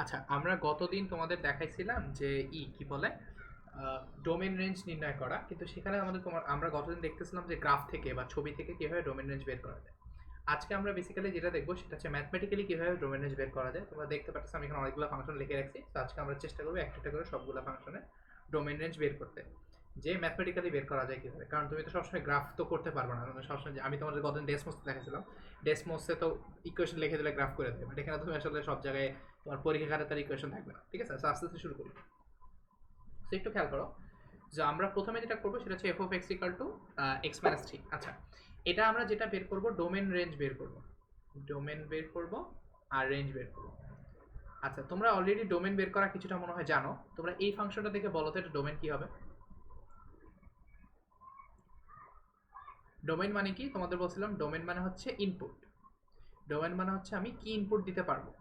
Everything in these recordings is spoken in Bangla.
আচ্ছা, আমরা গতদিন তোমাদের দেখাইছিলাম যে কি বলে ডোমেন রেঞ্জ নির্ণয় করা, কিন্তু সেখানে আমরা গতদিন দেখতেছিলাম যে গ্রাফ থেকে বা ছবি থেকে কিভাবে ডোমেন রেঞ্জ বের করা যায়। আজকে আমরা বেসিক্যালি যেটা দেখবো সেটা হচ্ছে ম্যাথমেটিক্যালি কিভাবে ডোমেন রেঞ্জ বের করা যায়। তোমরা দেখতে পাচ্ছ আমি এখানে অনেকগুলো ফাংশন লিখে রাখছি, তো আজকে আমরা চেষ্টা করবো একটা একটা করে সবগুলো ফাংশনে ডোমেন রেঞ্জ বের করতে, যে ম্যাথমেটিক্যালি বের করা যায় কিভাবে। কারণ তুমি তো সবসময় গ্রাফ তো করতে পারবে না, তুমি সবসময় আমি তোমাদের গতদিন ডেসমোসে দেখাচ্ছিলাম, ডেসমোসে তো ইকুয়েশন লিখে দিলে গ্রাফ করে দেবে, বাট এখানে তুমি আসলে সব জায়গায় তোমার পরীক্ষাগারে তার ইকুয়েশন থাকবে না। ঠিক আছে, আস্তে আস্তে শুরু করি। তো একটু খেয়াল করো যে আমরা প্রথমে যেটা করবো সেটা হচ্ছে F of x equal to x minus three. আচ্ছা, এটা আমরা যেটা বের করবো ডোমেন রেঞ্জ বের করবো, ডোমেন বের করবো আর রেঞ্জ বের করবো। আচ্ছা, তোমরা অলরেডি ডোমেন বের করা কিছুটা মনে হয় জানো। তোমরা এই ফাংশনটা দেখে বলো তো এটা ডোমেন কি হবে। ডোমেন মানে কি তোমাদের বলছিলাম, ডোমেন মানে হচ্ছে ইনপুট। ডোমেন মানে হচ্ছে আমি কি ইনপুট দিতে পারবো।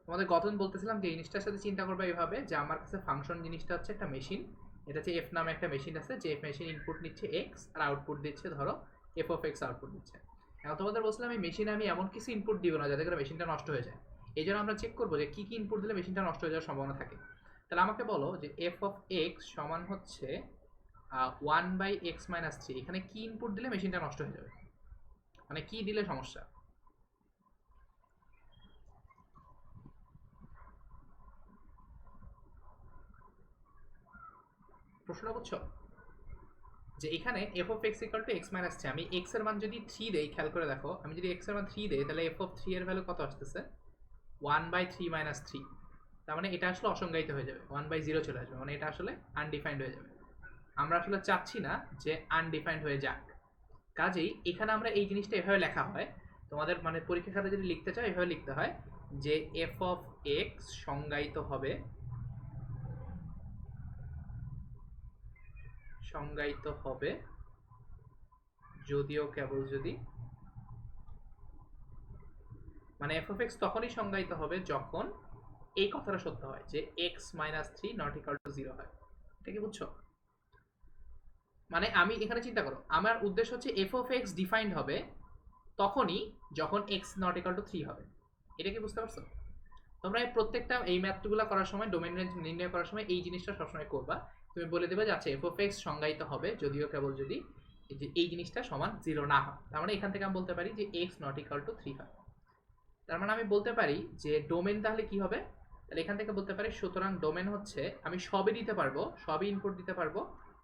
তোমাদের গঠন বলতেছিলাম যে জিনিসটার সাথে চিন্তা করবে এইভাবে যে আমার কাছে ফাংশন জিনিসটা হচ্ছে একটা মেশিন। এটা হচ্ছে এফ নামে একটা মেশিন আছে, যে মেশিন ইনপুট নিচ্ছে এক্স আর আউটপুট দিচ্ছে ধরো এফ অফ এক্স আউটপুট দিচ্ছে। এখন তোমাদের বলছিলাম এই মেশিনে আমি এমন কিছু ইনপুট দিব না যাতে করে মেশিনটা নষ্ট হয়ে যায়। এই জন্য আমরা চেক করবো যে কি কি ইনপুট দিলে মেশিনটা নষ্ট হয়ে যাওয়ার সম্ভাবনা থাকে। তাহলে আমাকে বলো যে এফ অফ এক্স সমান হচ্ছে 1/x-3। এখানে কি ইনপুট দিলে মেশিনটা নষ্ট হয়ে যাবে, মানে কি দিলে সমস্যা। প্রশ্নটা বুঝছো যে এখানে F of x equal to x minus three, আমি এক্স এর মান যদি থ্রি দেই, খেয়াল করে দেখো আমি যদি এক্স এর মান থ্রি দেই তাহলে এফ অফ থ্রি এর ভ্যালু কত আসতেছে 1/3-3। তার মানে এটা আসলে অসংজ্ঞায়িত হয়ে যাবে, 1/0 চলে আসবে, মানে এটা আসলে আনডিফাইন্ড হয়ে যাবে। আমরা আসলে চাচ্ছি না যে আনডিফাইন্ড হয়ে যাক। কাজেই এখানে আমরা এই জিনিসটা এভাবে লেখা হয়, তোমাদের মানে পরীক্ষা খাতে যদি লিখতে চাও এভাবে লিখতে হয় যে এফ অফ এক্স সংজ্ঞায়িত হবে, সংজ্ঞায়িত হবে যদিও কেবল যদি, মানে এফ অফ এক্স তখনই সংজ্ঞায়িত হবে যখন এই কথাটা সত্য হয় যে x minus three not equal to zero হয়। ঠিক আছে, বুঝছো? মানে আমি এখানে চিন্তা করো, আমার উদ্দেশ্য হচ্ছে এফ অফ এক্স ডিফাইন্ড হবে তখনই যখন x not equal to three হবে। এটা কি বুঝতে পারছো? তোমরা এই প্রত্যেকটা এই ম্যাথগুলো করার সময়, ডোমেন রেঞ্জ নির্ণয় করার সময় এই জিনিসটা সবসময় করবা। তুমি বলে দেবে যে আচ্ছা এফ অফ এক্স সংজ্ঞায়িত হবে যদিও কেবল যদি এই জিনিসটা সমান জিরো না হয়। তার মানে এখান থেকে আমি বলতে পারি যে x not equal to three হয়। তার মানে আমি বলতে পারি যে ডোমেন তাহলে কি হবে। তাহলে এখান থেকে বলতে পারি সুতরাং ডোমেন হচ্ছে আমি সবই দিতে পারবো, সবই ইনপুট দিতে পারবো।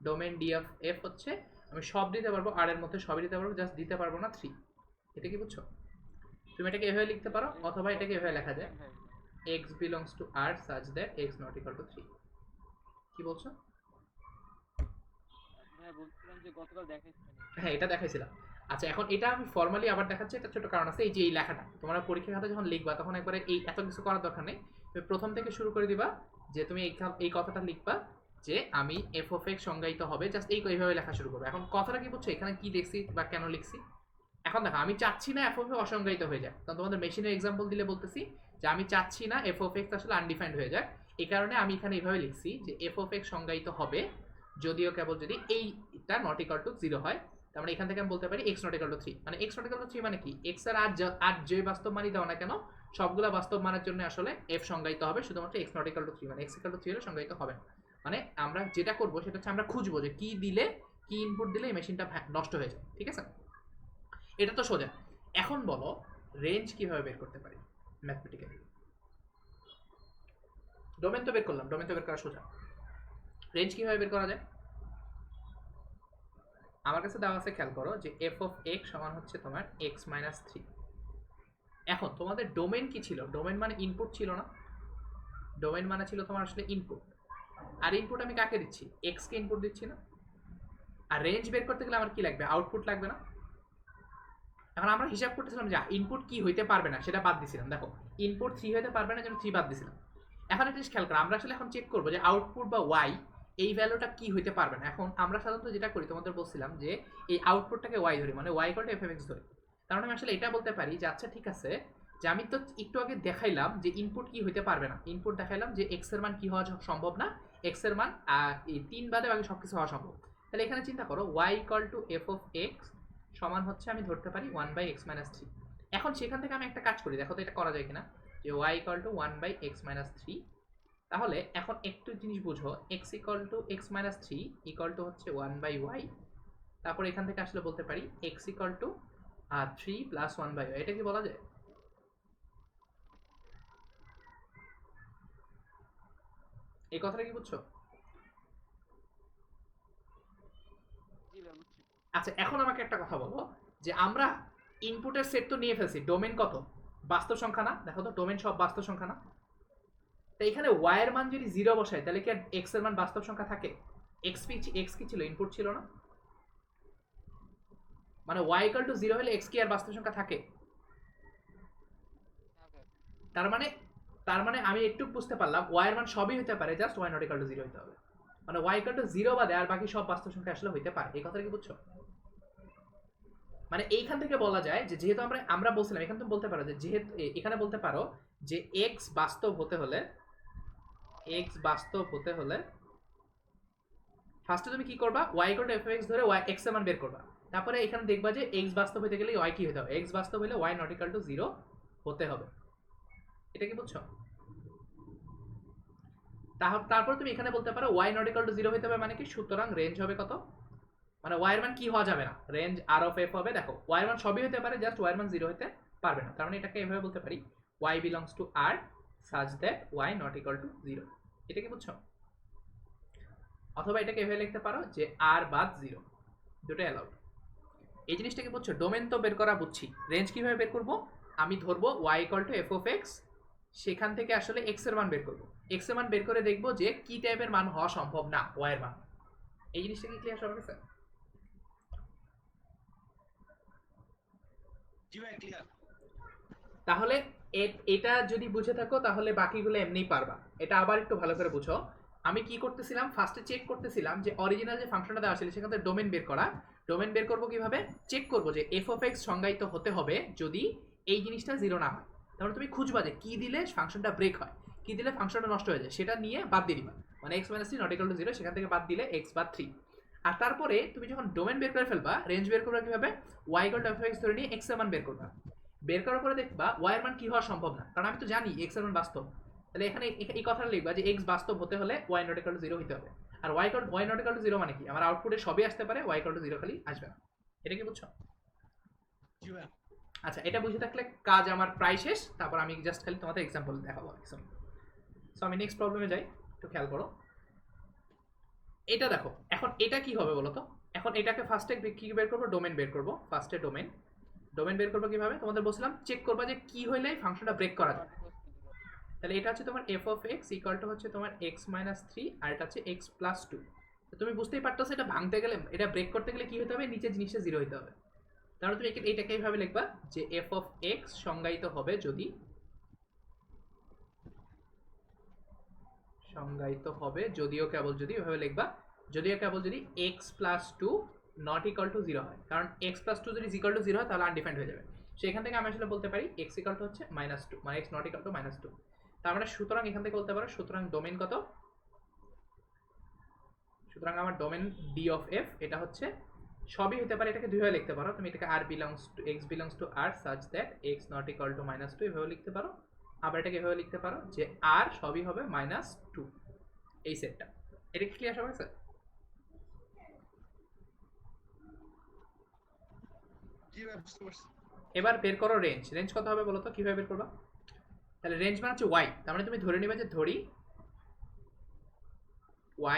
ডোমেন ডি অফ এফ হচ্ছে আমি সব দিতে পারবো, আর এর মধ্যে সবই দিতে পারবো, জাস্ট দিতে পারবো না থ্রি। এটা কি বুঝছো? তুমি এটাকে এভাবে লিখতে পারো এ- অথবা এটাকে এভাবে লেখা যায় হ্যাঁ হ্যাঁ হ্যাঁ x belongs to R such that x not equal to 3। কি বলছো? হ্যাঁ, বলছিলাম যে গতকাল দেখাইছিলেন এটা। হ্যাঁ, এটা দেখাইছিলাম। আচ্ছা, এখন এটা আমি ফর্মালি আবার দেখাচ্ছি, এটা ছোট কারণ আছে। এই যে এই লেখাটা তোমরা পরীক্ষা খাতে যখন লিখবা তখন একবারে এই এত কিছু করার দরকার নেই। তুমি প্রথম থেকে শুরু করে দিবা যে তুমি এই কথাটা লিখবা যে আমি এফ অফ এক্স সংজ্ঞায়িত হবে, জাস্ট এইভাবে লেখা শুরু করবে। এখন কথাটা কি বুঝছো এখানে কি দেখছি বা কেন লিখছি। এখন দেখো আমি চাচ্ছি না এফ অফ এক্স অসংজ্ঞায়িত হয়ে যায়, কারণ তোমাদের মেশিনের এক্সাম্পল দিলে বলতেছি যে আমি চাচ্ছি না এফ অফ এক্স আসলে আনডিফাইন্ড হয়ে যায়। এই কারণে আমি এখানে এইভাবে লিখছি যে এফ অফ এক্স সংজ্ঞায়িত হবে যদিও কেবল যদি এইটা নট ইকাল টু জিরো হয়। তার মানে এখান থেকে আমি বলতে পারি x not equal to three. মানে x not equal to three মানে কি, এক্স এর আর যে বাস্তব মানই দাও না কেন সবগুলা বাস্তব মানের জন্য আসলে এফ সংজ্ঞায়িত হবে, শুধুমাত্র x not equal to three মানে এক্স ইকাল টু থ্রি হলে সংজ্ঞায়িত হবে না। মানে আমরা যেটা করবো সেটা হচ্ছে আমরা খুঁজবো যে কি দিলে, কি ইনপুট দিলে এই মেশিনটা নষ্ট হয়ে যায়। ঠিক আছে, এটা তো সোজা। এখন বলো রেঞ্জ কিভাবে বের করতে পারি ম্যাথমেটিক্যালি। ডোমেন তো বের করলাম, ডোমেন তো বের করা সোজা। রেঞ্জ কিভাবে বের করা যায়? আমার কাছে দেওয়া আছে, খেয়াল করো যে এফ অফ এক্স সমান হচ্ছে তোমার এক্স মাইনাস থ্রি। এখন তোমাদের ডোমেন কি ছিল? ডোমেন মানে ইনপুট ছিল না? ডোমেন মানে ছিল তোমার আসলে ইনপুট। আর ইনপুট আমি কাকে দিচ্ছি? এক্স কে ইনপুট দিচ্ছি না? আর রেঞ্জ বের করতে গেলে আমার কি লাগবে? আউটপুট লাগবে না? এখন আমরা হিসাব করতেছিলাম যে ইনপুট কি হইতে পারবে না সেটা বাদ দিছিলাম। দেখো ইনপুট থ্রি হইতে পারবে না, যেন থ্রি বাদ দিছিলাম। এখন একটা জিনিস খেয়াল করো, আমরা আসলে এখন চেক করবো যে আউটপুট বা ওয়াই এই ভ্যালুটা কি হইতে পারবে না। এখন আমরা সাধারণত যেটা করি তোমাদের বলছিলাম যে এই আউটপুটটাকে ওয়াই ধরি, মানে y equal f f x ধরি। তার মানে আমি আসলে এটা বলতে পারি যে আচ্ছা ঠিক আছে, যে আমি তো একটু আগে দেখাইলাম যে ইনপুট কি হইতে পারবে না। ইনপুট দেখাইলাম যে এক্স এর মান কি হওয়া সম্ভব না, এক্স এর মান এই তিন বাদে বাকি সবকিছু হওয়া সম্ভব। তাহলে এখানে চিন্তা করো y equal to f of x সমান হচ্ছে আমি ধরতে পারি 1/x-3। এখন সেখান থেকে আমি একটা কাজ করি, দেখো তো এটা করা যায় কিনা। যে y equal two 1/x minus 3। তাহলে এখন একটু জিনিস বুঝো, x equal to x minus 3 equal to হচ্ছে 1/y। তারপর এখান থেকে আসলে বলতে পারি x equal to 3 plus 1/y। এটা কি বলা যায়? এই কথাটা কি বুঝছো? জি ভাই বুঝছি। আচ্ছা, এখন আমাকে একটা কথা বলো, যে আমরা ইনপুটের সেট তো নিয়ে ফেলছি, ডোমেন কত? বাস্তব সংখ্যা না? দেখো তো ডোমেন সব বাস্তব সংখ্যা না? তো এখানে y এর মান যদি 0 বসাই তাহলে কি আর x এর মান বাস্তব সংখ্যা থাকে? x কি ছিল? ইনপুট ছিল না? মানে y ইকুয়াল টু 0 হলে x কি আর বাস্তব সংখ্যা থাকে? হ্যাঁ ভাই। তার মানে আমি একটু বুঝতে পারলাম y এর মান সবই হতে পারে, just y not equal to 0 হতে হবে। মানে y ইকুয়াল টু 0 বাদে আর বাকি সব বাস্তব সংখ্যা আসলে হইতে পারে। এই কথাটা কি বুঝছো? মানে এইখান থেকে বলা যায় যে যেহেতু আমরা বলছিলাম, এখানে তুমি বলতে পারো যে যেহেতু এখানে বলতে পারো যে x বাস্তব হতে হলে ফার্স্টে তুমি কি করবা, y ইকুয়াল টু f(x) ধরে y x এর মান বের করবা। তারপরে এখানে দেখবা যে x বাস্তব হতে গেলে y কি হতে হবে? x বাস্তব হলে y নট ইকুয়াল টু 0 হতে হবে। এটা কি বুঝছো? তারপর তুমি এখানে বলতে পারো y নট ইকুয়াল টু 0 হতে হবে, মানে কি? সুতরাং রেঞ্জ হবে কত? মানে y এর মান কি হওয়া যাবে না, রেঞ্জ r অফ f হবে। দেখো y এর মান সবই হতে পারে, জাস্ট y এর মান 0 হতে পারবে না। তার মানে এটাকে এভাবে বলতে পারি y belongs to r such that y not equal to 0। এটা কি বুঝছো? অথবা এটাকে এভাবে লিখতে পারো যে r বাদ 0, দুটো অ্যালাউড। এই জিনিসটাকে বুঝছো? ডোমেন তো বের করা বুঝছি, রেঞ্জ কিভাবে বের করব? আমি ধরবো y equal to f of x, সেখান থেকে আসলে x এর মান বের করব। x এর মান বের করে দেখবো যে কি টাইপের মান হওয়া সম্ভব না y এর মান। এই জিনিসটা কি ক্লিয়ার সবার কাছে? তাহলে এটা যদি বুঝে থাকো তাহলে বাকিগুলো এমনিই পারবা। এটা আবার একটু ভালো করে বুঝো। আমি কি করতেছিলাম, ফার্স্টে চেক করতেছিলাম যে অরিজিনাল যে ফাংশনটা দেওয়া ছিল সেখান থেকে ডোমেন বের করা। ডোমেন বের করবো কিভাবে? চেক করবো যে এফ অফ এক্স সংজ্ঞায়িত হতে হবে যদি এই জিনিসটা 0 না হয়। তাহলে তুমি খুঁজবা যে কি দিলে ফাংশনটা ব্রেক হয়, কি দিলে ফাংশনটা নষ্ট হয়ে যায়, সেটা নিয়ে বাদ দিয়ে দিবা। মানে x minus 3 not equal to 0, সেখান থেকে বাদ দিলে x বাদ 3। আর তারপরে তুমি যখন ডোমেন বের করে ফেলবা, রেঞ্জ বের করবা কিভাবে? y equal to f of x ধরে নিয়ে x এর মান বের করবা। বের করার পরে দেখবা y এর মান কি হওয়া সম্ভব না, কারণ আমি তো জানি x এর মান বাস্তব। তাহলে এখানে এই কথাটা লিখবা যে x বাস্তব হতে হলে y নট ইকুয়াল টু 0 হতে হবে। আর y নট ইকুয়াল টু 0 মানে কি? আমার আউটপুটে সবই আসতে পারে, y ইকুয়াল টু 0 খালি আসবে না। এটা কি বুঝছো? আচ্ছা, এটা বুঝে থাকলে কাজ আমার প্রায় শেষ। তারপর আমি জাস্ট খালি তোমাদের এক্সাম্পল দেখাবো। সো আমি নেক্সট প্রবলেমে যাই, একটু খেয়াল করো। এটা দেখো, এখন এটা কি হবে বলো তো? এখন এটাকে ফার্স্টে কি বের করবো? ডোমেন বের করবো। ফার্স্টে ডোমেন বের করবো কিভাবে? তোমাদের বলছিলাম চেক করবা যে কি হইলে ফাংশনটা ব্রেক করা যায়। তাহলে এটা হচ্ছে তোমার F of x equal two হচ্ছে তোমার এক্স মাইনাস 3, আর এটা হচ্ছে এক্স প্লাস 2। তুমি বুঝতেই পারতেছো এটা ভাঙতে গেলে, এটা ব্রেক করতে গেলে কি হতে হবে? নিচের জিনিসটা 0 হতে হবে। তাহলে তুমি এইটাকে এইভাবে লিখবা যে এফ অফ এক্স সংজ্ঞায়িত হবে যদি যদিও কেবল যদি, এভাবে লিখবা যদিও কেবল যদি x plus 2 not equal to 0 হয়। কারণ এক্স প্লাস 2 যদি ইকুয়াল টু 0 হয় তাহলে আনডিফাইন্ড হয়ে যাবে। সেখান থেকে আমি আসলে বলতে পারি এক্স ইকুয়াল টু হচ্ছে -2, মানে এক্স নট ইকুয়াল টু -2। তার মানে সুতরাং এখান থেকে বলতে পারো, সুতরাং ডোমেন কত? সুতরাং আমার ডোমেন ডি অফ এফ এটা হচ্ছে সবই হতে পারে। এটাকে দুইভাবে লিখতে পারো তুমি, এটাকে r belongs to x belongs to r such that x not equal to -2 এভাবে লিখতে পারো। আবার এটাকে এভাবে লিখতে পারো যে r সবই হবে -2, এই সেটটা। এটা কি ক্লিয়ার সবার কাছে? এবার বের করো রেঞ্জ। রেঞ্জ কত হবে বলো তো? কিভাবে বের করবা? তাহলে রেঞ্জ মানে হচ্ছে y, তার মানে তুমি ধরে নিবে যে ধরি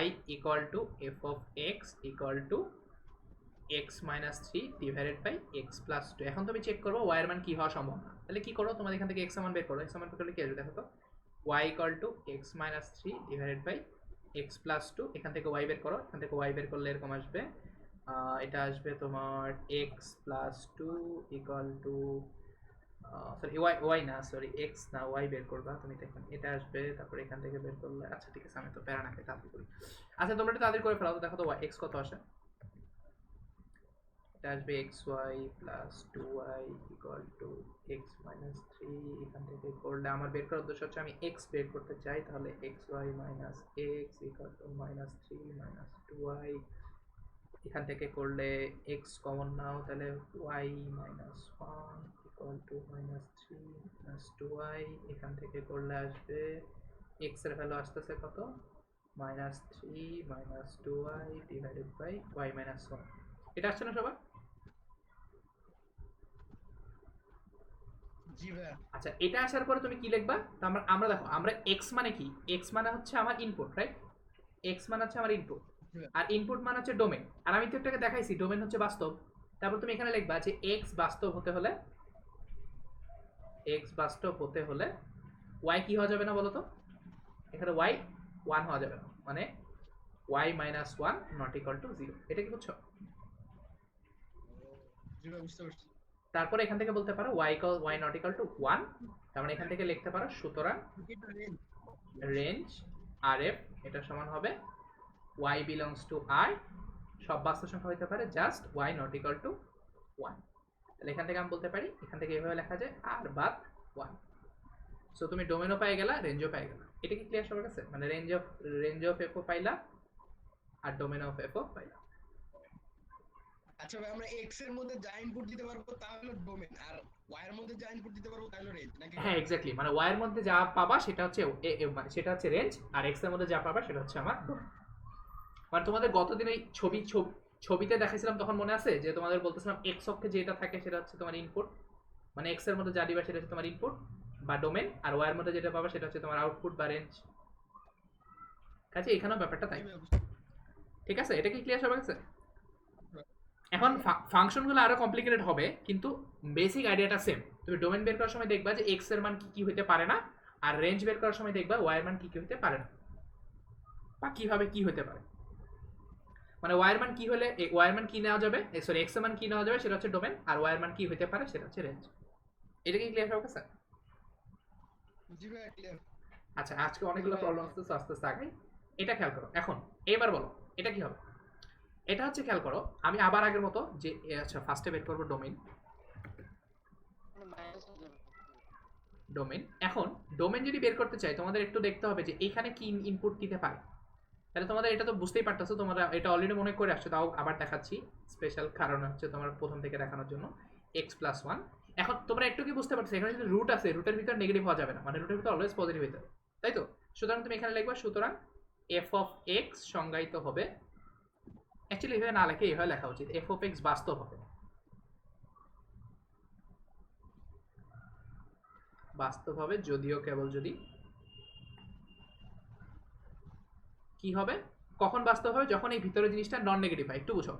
y equal to f of x equal to x minus 3 divided by x plus 2। এখন তুমি চেক করবো y এর মান কি হওয়া সম্ভব না। তাহলে কি করো, তোমাদের এখান থেকে x এর মান বের করো। x এর মান করলে কি আসবে দেখো তো? y equal to x minus 3 divided by x plus 2। এখান থেকে y বের করো, এখান থেকে y বের করলে এরকম আসবে, এটা আসবে তোমার x plus 2 equal to sorry y না, সরি এক্স না, ওয়াই বের করবা তুমি। দেখুন এটা আসবে, তারপর এখান থেকে বের করলে, আচ্ছা ঠিক আছে আমি তো প্যারা না খাই, তাড়াতাড়ি করি। আচ্ছা তোমরা এটা তাড়াতাড়ি করে ফেলাও তো। দেখো তো এক্স কত আসে? এটা আসবে x y plus 2y equal to x minus 3। এখান থেকে করলে আমার বের করার উদ্দেশ্য হচ্ছে আমি এক্স বের করতে চাই। তাহলে x y minus x equal to -3 -2y। এখান থেকে করলে এক্স কমন নাও, তাহলে y -1 ইকুয়াল টু -3 - 2y, এখান থেকে করলে আসবে x এর ভ্যালু আসতেছে কত, -3 - 2y ডিভাইডেড বাই y - 1। এটা আসছে না সবার? জি ভাইয়া। আচ্ছা, এটা আসার পরে তুমি কি লিখবা? তো আমরা আমরা দেখো, আমরা x মানে কি, x মানে হচ্ছে আমার ইনপুট, রাইট? x মানে হচ্ছে আমার ইনপুট, আর ইনপুট মানে হচ্ছে ডোমেন। আর আমি তো এটাকে দেখাইছি ডোমেন হচ্ছে বাস্তব। তারপর তুমি এখানে লিখবা যে x বাস্তব হতে হলে, x বাস্তব হতে হলে y কি হওয়া যাবে না বলো তো? এখানে y 1 হওয়া যাবে না, মানে y - 1 নট ইকুয়াল টু 0। এটা কি বুঝছো? জি ভাই, বুঝতে পারছি। তারপরে এখান থেকে বলতে পারো y নট ইকুয়াল টু 1, তার মানে এখান থেকে লিখতে পারো সুতরাং রেঞ্জ rf এটা সমান হবে y বিলংস টু r, সব বাস্তব সংখ্যা হতে পারে just y not equal to 1। তাহলে এখান থেকে আমি বলতে পারি, এখান থেকে এভাবে লেখা যায় r বাদ 1। সো তুমি ডোমেনও পাই গেলা, রেঞ্জও পাই গেলা। এটা কি ক্লিয়ার সবার কাছে? মানে রেঞ্জ অফ f ও পাইলা আর ডোমেন অফ f ও পাইলা। আচ্ছা ভাই, আমরা x এর মধ্যে যা ইনপুট দিতে পারবো তা হলো ডোমেন, আর y এর মধ্যে যা ইনপুট দিতে পারবো তা হলো রেঞ্জ, নাকি? হ্যাঁ এক্স্যাক্টলি, মানে y এর মধ্যে যা পাবা সেটা হচ্ছে মানে সেটা হচ্ছে রেঞ্জ, আর x এর মধ্যে যা পাবা সেটা হচ্ছে আমার ডোমেন। মানে তোমাদের গতদিন এই ছবিতে দেখাইছিলাম, তখন মনে আছে যে তোমাদের বলতেছিলাম x অক্ষে যেটা থাকে সেটা হচ্ছে তোমার ইনপুট, মানে x এর মধ্যে যা দিবা সেটা হচ্ছে তোমার ইনপুট বা ডোমেন, আর y এর মধ্যে যেটা পাবা সেটা হচ্ছে তোমার আউটপুট বা রেঞ্জ। কাজে এখানেও ব্যাপারটা তাই, ঠিক আছে? এটা কি ক্লিয়ার সবার কাছে? এখন ফাংশনগুলো আরো কমপ্লিকেটেড হবে, কিন্তু বেসিক আইডিয়াটা সেম। তুমি ডোমেন বের করার সময় দেখবা যে x এর মান কি কি হতে পারে না, আর রেঞ্জ বের করার সময় দেখবা y এর মান কি কি হতে পারে না, বা কিভাবে কি হতে পারে। মানে y এর মান কি হলে y এর মান কি নেওয়া যাবে, সরি x এর মান কি নেওয়া যাবে সেটা হচ্ছে ডোমেন, আর y এর মান কি হতে পারে সেটা হচ্ছে রেঞ্জ। এটা কি ক্লিয়ার সবার কাছে? জি ভাই, ক্লিয়ার। আচ্ছা, আজকে অনেকগুলো প্রবলেম আসছে, আস্তে আস্তে আগাই। এটা খেয়াল করো এখন, এবার বলো এটা কি হবে। এটা হচ্ছে খেয়াল করো, আমি আবার আগের মতো যে আচ্ছা ফার্স্টে বের করবো ডোমেন। ডোমেন, এখন ডোমেন যদি বের করতে চাই তোমাদের একটু দেখতে হবে যে এখানে কি ইনপুট দিতে পারে। তাহলে তোমাদের এটা তো বুঝতেই পারতেছো, তোমরা এটা অলরেডি মনে করে আসছো, তাও আবার দেখাচ্ছি। স্পেশাল কারণ হচ্ছে তোমার প্রথম থেকে দেখানোর জন্য x প্লাস 1। এখন তোমরা একটু কি বুঝতে পারছো, এখানে যদি রুট আছে, রুটের ভিতর নেগেটিভ হওয়া যাবে না, মানে রুটের ভিতর অলওয়েজ পজিটিভ হতে হবে, তাই তো? সুতরাং তুমি এখানে লিখবা সুতরাং f অফ x সংজ্ঞায়িত হবে, অ্যাকচুয়ালি এভাবে না লেখে এভাবে লেখা উচিত, f অফ x বাস্তব হবে। বাস্তব হবে যদিও কেবল যদি কি হবে, কখন বাস্তব হবে? যখন এই ভিতরের জিনিসটা নন নেগেটিভ হয়। একটু বুঝো,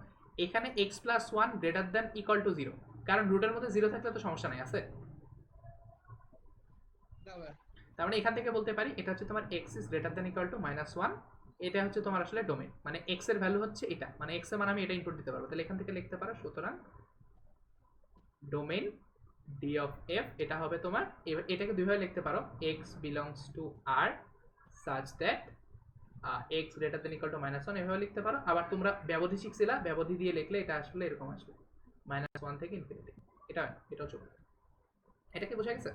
এখানে x plus 1 greater than equal to 0, কারণ রুটের মধ্যে 0 থাকলে তো সমস্যা নাই, আছে? তার মানে এখান থেকে বলতে পারি এটা হচ্ছে তোমার x is greater than equal two -1, এটা হচ্ছে তোমার আসলে ডোমেন, মানে x এর ভ্যালু হচ্ছে এটা, মানে x এর মান আমি এটা ইনপুট দিতে পারবো। তাহলে এখান থেকে লিখতে পারো সুতরাং ডোমেন d অফ f এটা হবে তোমার, এটাকে দুইভাবে লিখতে পারো, x belongs to r such that x greater than equal two -1, এভাবে লিখতে পারো। আবার তোমরা ব্যবধি শিখছিলা, ব্যবধি দিয়ে লিখলে এটা আসলে এরকম আসবে, -1 থেকে ইনফিনিটি। এটাও চলবে। এটা কি বোঝা গেছে?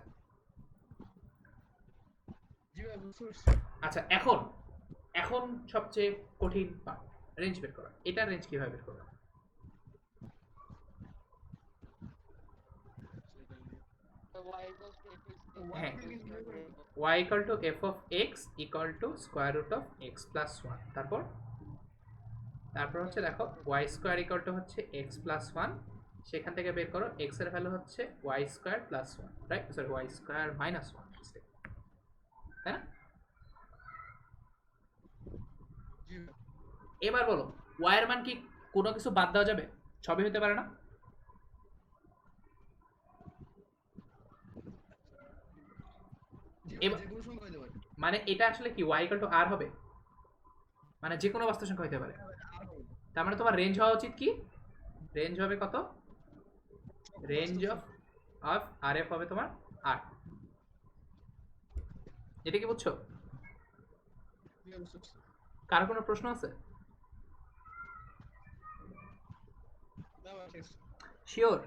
আচ্ছা, এখন সবচেয়ে কঠিন পার্ট, রেঞ্জ বের করা। এটা রেঞ্জ কিভাবে বের করবে? হ্যাঁ, y equal to f of x equal to square root of x plus 1। তারপর হচ্ছে দেখো y square equal to হচ্ছে x plus 1, সেখান থেকে বের করো x এর ভ্যালু হচ্ছে y square plus 1, right? Sorry, y square minus 1, তাই না? এবার বলো y এর মান কি কোনো কিছু বাদ দেওয়া যাবে? সবই হতে পারে না? মানে এটা আসলে কি y equal to r হবে, মানে যে কোনো বাস্তব সংখ্যা হতে পারে। তার মানে তোমার রেঞ্জ হওয়া উচিত কি, রেঞ্জ হবে কত, রেঞ্জ অফ rf হবে তোমার r। এটা কি বুঝছো? কার কোনো প্রশ্ন আছে? শিওর?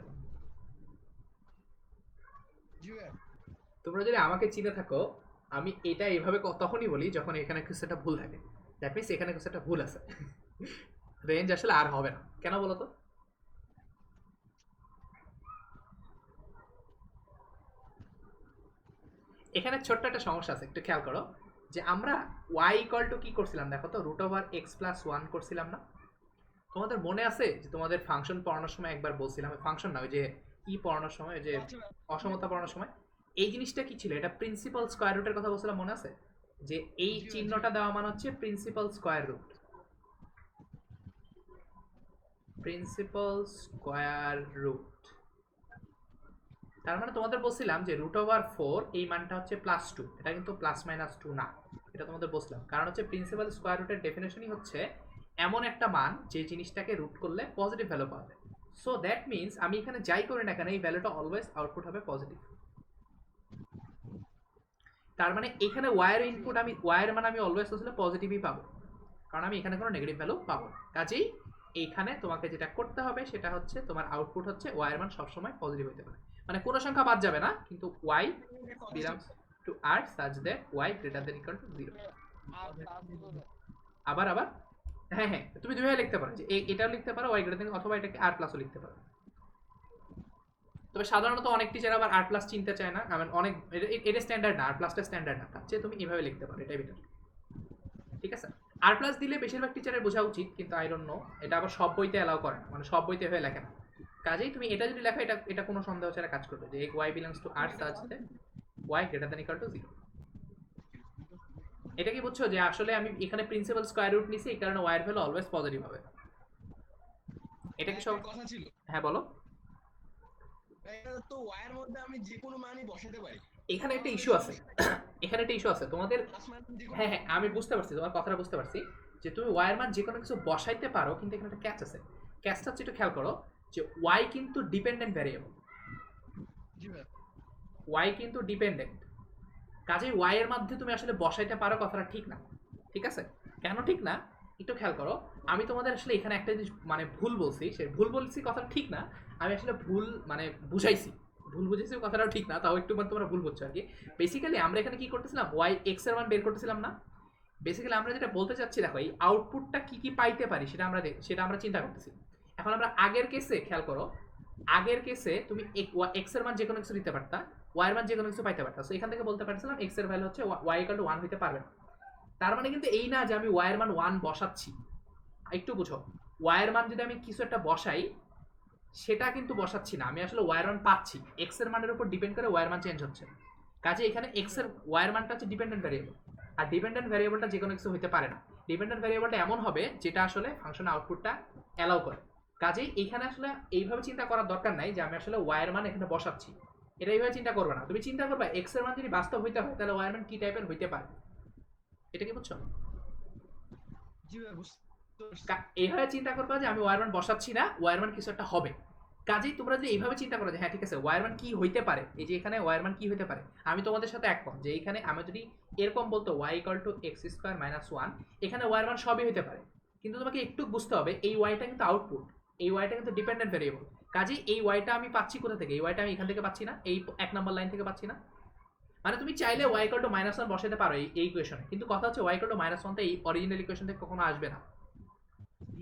তোমরা যদি আমাকে চিনে থাকো, আমি এটা এইভাবে তখনই বলি যখন এখানে কিছু একটা ভুল থাকে, দ্যাট মিনস এখানে কিছু একটা ভুল আছে, রেঞ্জ আসলে আর হবে না। কেন বলো তো? এখানে ছোট্ট একটা সমস্যা আছে, একটু খেয়াল করো যে আমরা y ইকুয়াল টু কি করছিলাম, দেখো তো root over x plus one করছিলাম না? তোমাদের মনে আছে যে তোমাদের ফাংশন পড়ানোর সময় একবার বলছিলাম, ফাংশন না ওই যে ই পড়ানোর সময়, ওই যে আচ্ছা ভাই, অসমতা পড়ানোর সময় এই জিনিসটা কি ছিল, এটা প্রিন্সিপাল স্কোয়ার রুটের কথা বলছিলাম, মনে আছে? যে এই জি ভাই, জি চিহ্নটা ভাই। দেওয়া মানে হচ্ছে principal square root, principal square root. তার মানে তোমাদের বলছিলাম যে রুট ওভার ফোর এই মানটা হচ্ছে প্লাস টু, এটা কিন্তু প্লাস মাইনাস টু না, এটা তোমাদের বলছিলাম। কারণ হচ্ছে প্রিন্সিপাল স্কোয়ার রুটের ডেফিনেশনই হচ্ছে এমন একটা মান যে জিনিসটাকে রুট করলে পজিটিভ ভ্যালু পাবে। সো দ্যাট মিনস আমি এখানে যাই করি না কেন এই ভ্যালুটা অলওয়েজ আউটপুট হবে পজিটিভ। তার মানে এখানে ওয়ার ইনপুট আমি ওয়ার মান আমি অলওয়েজ আসলে পজিটিভই পাবো, কারণ আমি এখানে কোনো নেগেটিভ ভ্যালু পাবো না। কাজেই এইখানে তোমাকে যেটা করতে হবে সেটা হচ্ছে তোমার আউটপুট হচ্ছে ওয়ার মান সবসময় পজিটিভ হতে পারে, মানে কোনো সংখ্যা বাদ যাবে না, কিন্তু ওয়াই একটা কথা ছিল। belongs to r such that y greater than equal to 0। আবার আবার হ্যাঁ হ্যাঁ, তুমি দুইভাবে লিখতে পারো, যে এটাও লিখতে পারো y greater than, অথবা এটাকে r প্লাসও লিখতে পারো। তবে সাধারণত অনেক টিচার আবার r প্লাস চিনতে চায় না, মানে অনেক এটা স্ট্যান্ডার্ড না, r প্লাসটা স্ট্যান্ডার্ড না, তার চেয়ে তুমি এভাবে লিখতে পারো, এটাই বেটার। ঠিক আছে, আর প্লাস দিলে বেশিরভাগ টিচারের বোঝা উচিত, কিন্তু আই ডোন্ট নো, এটা আবার সব বইতে অ্যালাউ করে না, মানে সব বইতে হয়ে লেখে না। কাজেই তুমি এটা যদি লেখো, এটা এটা কোনো সন্দেহ ছাড়া কাজ করবে, যে y belongs to r such that y greater than equal to 0। এটা কি বুঝছো যে আসলে আমি এখানে প্রিন্সিপাল স্কয়ার রুট নিছি, এই কারণে y এর ভ্যালু অলওয়েজ পজিটিভ হবে। এটা কি সব? একটা কথা ছিল, হ্যাঁ বলো। এটা তো ওয়ার মধ্যে আমি যে কোনো মানই বসাতে পারি। এখানে একটা ইস্যু আছে, এখানে একটা ইস্যু আছে তোমাদের। প্লাস মাইনাস যে কোনো হ্যাঁ হ্যাঁ, আমি বুঝতে পারছি, তোমার কথাটা বুঝতে পারছি, যে তুমি ওয়ার মান যে কোনো কিছু বসাইতে পারো, কিন্তু এখানে একটা ক্যাচ আছে। ক্যাচটা হচ্ছে একটু খেয়াল করো, যে y কিন্তু ডিপেন্ডেন্ট ভ্যারিয়েবল, জি ভাই। y কিন্তু ডিপেন্ডেন্ট। কাজেই y এর মধ্যে তুমি আসলে বসাইতে পারো, কথাটা ঠিক না। ঠিক আছে, কেন ঠিক না একটু খেয়াল করো। আমি তোমাদের আসলে এখানে একটা জিনিস মানে ভুল বলছি, সে ভুল বলছি কথাটা ঠিক না, আমি আসলে ভুল মানে বুঝাইছি, ভুল বুঝেছি কথাটাও ঠিক না, তাও একটু মানে তোমরা ভুল বুঝছো আর কি। বেসিক্যালি আমরা এখানে কি করতেছিলাম, y x এর মান বের করতেছিলাম না। বেসিক্যালি আমরা যেটা বলতে চাচ্ছি, দেখো এই আউটপুটটা কি কি পাইতে পারি সেটা আমরা চিন্তা করতেছি। এখন আমরা আগের কেসে খেয়াল করো, আগের কেসে তুমি এক্স এর মান যে কোনো কিছু দিতে পারতা, ওয়াই এর মান যে কোনো কিছু পাইতে পারতা। সো এখান থেকে বলতে পারছিলাম এক্স এর ভ্যালু হচ্ছে ওয়াই ইকুয়াল টু 1 হইতে পারবে না। তার মানে কিন্তু এই না যে আমি ওয়াই এর মান 1 বসাচ্ছি, একটু বুঝো। ওয়াই এর মান যদি আমি কিছু একটা বসাই, সেটা কিন্তু বসাচ্ছি না, আমি আসলে ওয়াই এর মান পাচ্ছি, এক্স এর মানের উপর ডিপেন্ড করে ওয়াই এর মান চেঞ্জ হচ্ছে। কাজে এখানে এক্স এর ওয়াই এর মানটা হচ্ছে ডিপেন্ডেন্ট ভ্যারিয়েবল, আর ডিপেন্ডেন্ট ভ্যারিয়েবলটা যে কোনো কিছু হতে পারে না। ডিপেন্ডেন্ট ভ্যারিয়েবলটা এমন হবে যেটা আসলে ফাংশনের আউটপুটটা অ্যালাউ করে। কাজেই এখানে আসলে এইভাবে চিন্তা করার দরকার নাই যে আমি আসলে ওয়াই এর মান এখানে বসাচ্ছি, এটা এইভাবে চিন্তা করবে না। তুমি চিন্তা করবে এক্স এর মান যদি বাস্তব হইতে হয়, তাহলে ওয়াই এর মান কি টাইপের হইতে পারে, এটা কি বুঝছো? জি ভাই, বুঝতে পারছি। এইভাবে চিন্তা করবা যে আমি ওয়াই এর মান বসাচ্ছি না, ওয়াই এর মান কিছু একটা হবে। কাজেই তোমরা যদি এইভাবে চিন্তা করো যে হ্যাঁ ঠিক আছে ওয়াই এর মান কি হইতে পারে, এই যে এখানে ওয়াই এর মান কি হইতে পারে, আমি তোমাদের সাথে একমত যে এখানে আমি যদি এরকম বলতো y equal to x square minus one, এখানে ওয়াই এর মান সবই হইতে পারে। কিন্তু তোমাকে একটু বুঝতে হবে এই ওয়াইটা কিন্তু আউটপুট, এই ওয়াইটা কিন্তু ডিপেন্ডেন্ট ভেরিয়েবল। কাজেই এই ওয়াইটা আমি পাচ্ছি কোথা থেকে, এই ওয়াইটা আমি এখান থেকে পাচ্ছি না, এই এক নম্বর লাইন থেকে পাচ্ছি না। মানে তুমি চাইলে y equal two minus one বসাতে পারো এই ইকুয়েশনে, কিন্তু কথা হচ্ছে y equal two minus one তো এই অরিজিনাল ইকুয়েশন থেকে কখনো আসবে না।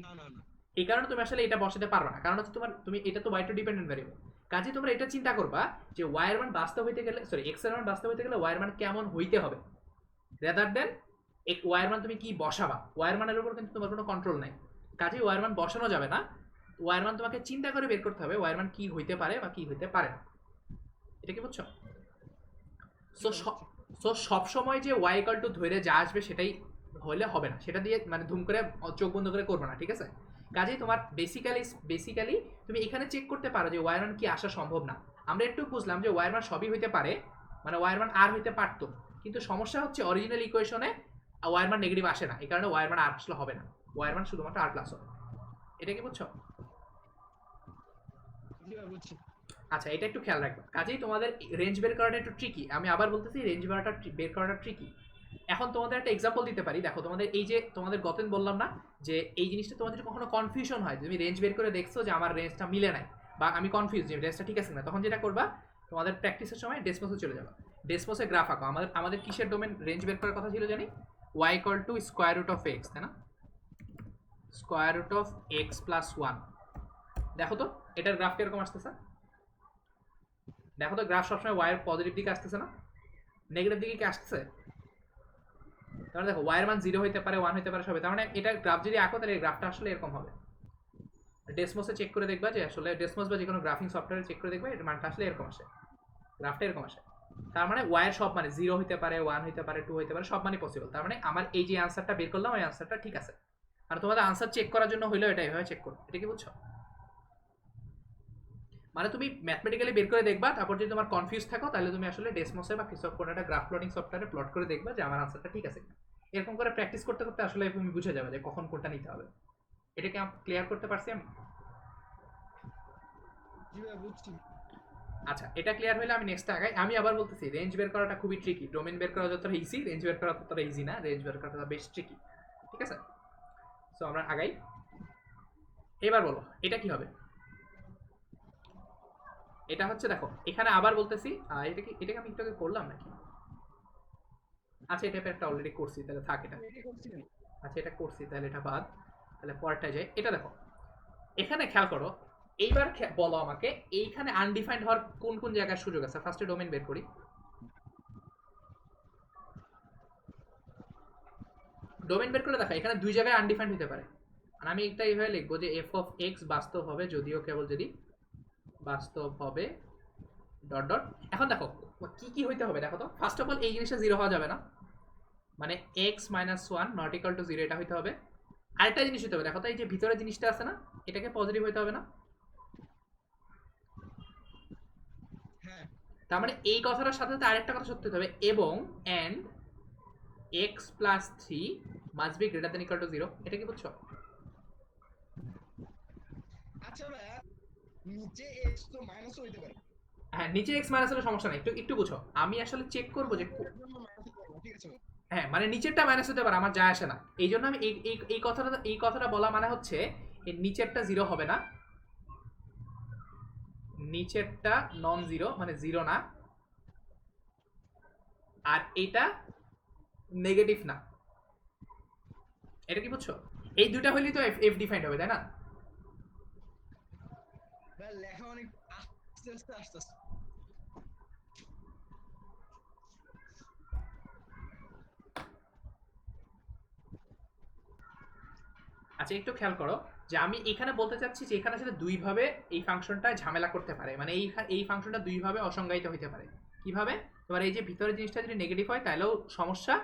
না না না, এই কারণে তুমি আসলে এটা বসাতে পারবে না, কারণ হচ্ছে তুমি এটা তো y টু ডিপেন্ডেন্ট ভ্যারিয়েবল। কাজে তোমরা এটা চিন্তা করবা যে y এর মান বাস্তব হইতে গেলে, সরি x এর মান বাস্তব হইতে গেলে y এর মান কেমন হইতে হবে, রাদার দেন y এর মান তুমি কি বসাবা, y এর মানের উপর কিন্তু তোমার কোনো কন্ট্রোল নাই। কাজে y এর মান বসানো যাবে না, y এর মান তোমাকে চিন্তা করে বের করতে হবে y এর মান কি হইতে পারে বা কি হইতে পারে না। এটা কি বুঝছো? সো সব সময় যে y ইকুয়াল টু ধরে যা আসবে সেটাই হলে হবে না, সেটা দিয়ে মানে ধুম করে চোখ বন্ধ করে করবে না, ঠিক আছে? কাজেই তোমার বেসিক্যালি তুমি এখানে চেক করতে পারো যে ওয়ার মান কি আসা সম্ভব না। আমরা একটু বুঝলাম যে ওয়ার মান সবই হইতে পারে, মানে ওয়ার মান আর হইতে পারতো, কিন্তু সমস্যা হচ্ছে অরিজিনাল ইকুয়েশনে ওয়ার মান নেগেটিভ আসে না, এই কারণে ওয়ার মান আর আসলে হবে না, ওয়ার মান শুধুমাত্র আর প্লাস হবে। এটা কি বুঝছো? জি ভাই, বুঝছি। আচ্ছা, এটা একটু খেয়াল রাখবে। কাজেই তোমাদের রেঞ্জ বের করাটা একটু ট্রিকি, আমি আবার বলতেছি রেঞ্জ বের করাটা ট্রিকি। এখন তোমাদের একটা এক্সাম্পল দিতে পারি, দেখো তোমাদের এই যে তোমাদের গতদিন বললাম না যে এই জিনিসটা তোমাদের কখনো কনফিউশন হয়, তুমি রেঞ্জ বের করে দেখছো যে আমার রেঞ্জটা মিলে নাই বা আমি কনফিউজ যে রেঞ্জটা ঠিক আছে না, তখন যেটা করবা তোমাদের প্র্যাকটিসের সময় ডেসমোসে চলে যাবে, ডেসমোসে গ্রাফ আঁকো। আমাদের কিসের ডোমেন রেঞ্জ বের করার কথা ছিল জানি, y equal to square root of x, তাই না? Square root of x plus one. দেখো তো এটার গ্রাফ কিরকম আসতেছে, দেখো তো গ্রাফ সবসময় y এর পজিটিভ দিকে আসতেছে না? নেগেটিভ দিকে কি আসছে? তার মানে দেখো y এর মান 0 হইতে পারে 1 হইতে পারে সবই, তার মানে এটা গ্রাফ যদি আঁকো তাহলে এই গ্রাফটা আসলে এরকম হবে। ডেসমসে চেক করে দেখবা যে আসলে ডেসমস বা যে কোনো গ্রাফিং সফটওয়্যারে চেক করে দেখবা এর মানটা আসলে এরকম আসে, গ্রাফটা এরকম আসে। তার মানে y এর সব মানে 0 হইতে পারে 1 হইতে পারে 2 হইতে পারে, সব মানে পসিবল। তার মানে আমার এই যে আনসারটা বের করলাম ওই আনসারটা ঠিক আছে। আর তোমাদের আনসার চেক করার জন্য হইলো এটা এইভাবে চেক করো, এটা কি বুঝছো? মানে তুমি ম্যাথমেটিক্যালি বের করে দেখবা, তারপর যদি তোমার কনফিউজ থাকো তাহলে তুমি আসলে ডেসমসে বা কিছু কোনো একটা গ্রাফ প্লটিং সফটওয়্যারে প্লট করে দেখবা যে আমার আনসারটা ঠিক আছে কিনা। এরকম করে প্র্যাকটিস করতে করতে আসলে তুমি বুঝে যাবে যে কখন কোনটা নিতে হবে। এটাকে ক্লিয়ার করতে পারছি আমি? জি ভাই বুঝছি। আচ্ছা, এটা ক্লিয়ার হলে আমি নেক্সট আগাই। আমি আবার বলতেছি রেঞ্জ বের করাটা খুবই ট্রিকি। ডোমেন বের করা যতটা ইজি, রেঞ্জ বের করা ততটা ইজি না, রেঞ্জ বের করাটা বেশ ট্রিকি। ঠিক আছে, সো আমরা আগাই। এবার বলো এটা কি হবে? এটা হচ্ছে দেখো এখানে আবার বলতেছি এটাকে আমি একটু আগে করলাম নাকি? আচ্ছা, এটা একটা অলরেডি করছি, তাহলে থাক এটা। এটা করছিলেন। আচ্ছা, এটা করছি তাহলে এটা বাদ, তাহলে পরেরটা যাই। এটা দেখো এখানে খেয়াল করো, এইবার বলো আমাকে এইখানে আনডিফাইন্ড হওয়ার কোন কোন জায়গায় সুযোগ আছে। ফার্স্টে ডোমেন বের করি। ডোমেন বের করে দেখা এখানে দুই জায়গায় আনডিফাইন্ড হতে পারে। আর আমি এটা এইভাবে লিখবো যে এফ অফ এক্স বাস্তব হবে যদিও কেবল যদি বাস্তব হবে ডট ডট। এখন দেখো কি কি হইতে হবে দেখো তো। ফার্স্ট অফ অল এই জিনিসটা জিরো হওয়া যাবে না, মানে x minus one not equal to zero, এটা হইতে হবে। আরেকটা জিনিস হইতে হবে দেখো তো, এই যে ভিতরের জিনিসটা আছে না, এটাকে পজিটিভ হইতে হবে না? হ্যাঁ তার মানে এই কথাটার সাথে সাথে আরেকটা কথা সত্যি হতে হবে, এবং and x plus three must be greater than equal to zero. এটা কি বুঝছো? আচ্ছা ভাই, নিচে এক্স তো মাইনাসও হইতে পারে। হ্যাঁ, নিচে এক্স মাইনাস হলে সমস্যা নাই, একটু একটু বুঝো। আমি আসলে চেক করবো যে এটার জন্য মাইনাস করব, ঠিক আছে ভাই। হ্যাঁ মানে নিচেরটা মাইনাস হতে পারে, আমার যায় আসে না। এই জন্য আমি এই কথাটা বলা মানে হচ্ছে এর নিচেরটা জিরো হবে না, নিচেরটা নন জিরো মানে জিরো না, আর এটা নেগেটিভ না। এটা কি বুঝছো? এই দুইটা হইলেই তো এফ ডিফাইন্ড হবে, তাই না? ভাই লেখা অনেক আস্তে আস্তে আসতেছে। আচ্ছা, একটু খেয়াল করো যে আমি এখানে বলতে চাচ্ছি যে এখানে আসলে দুইভাবে এই ফাংশনটা ঝামেলা করতে পারে, মানে এই ফাংশনটা দুইভাবে অসংজ্ঞায়িত হতে পারে। কিভাবে? তোমার এই যে ভিতরের জিনিসটা যদি নেগেটিভ হয় তাহলেও সমস্যা,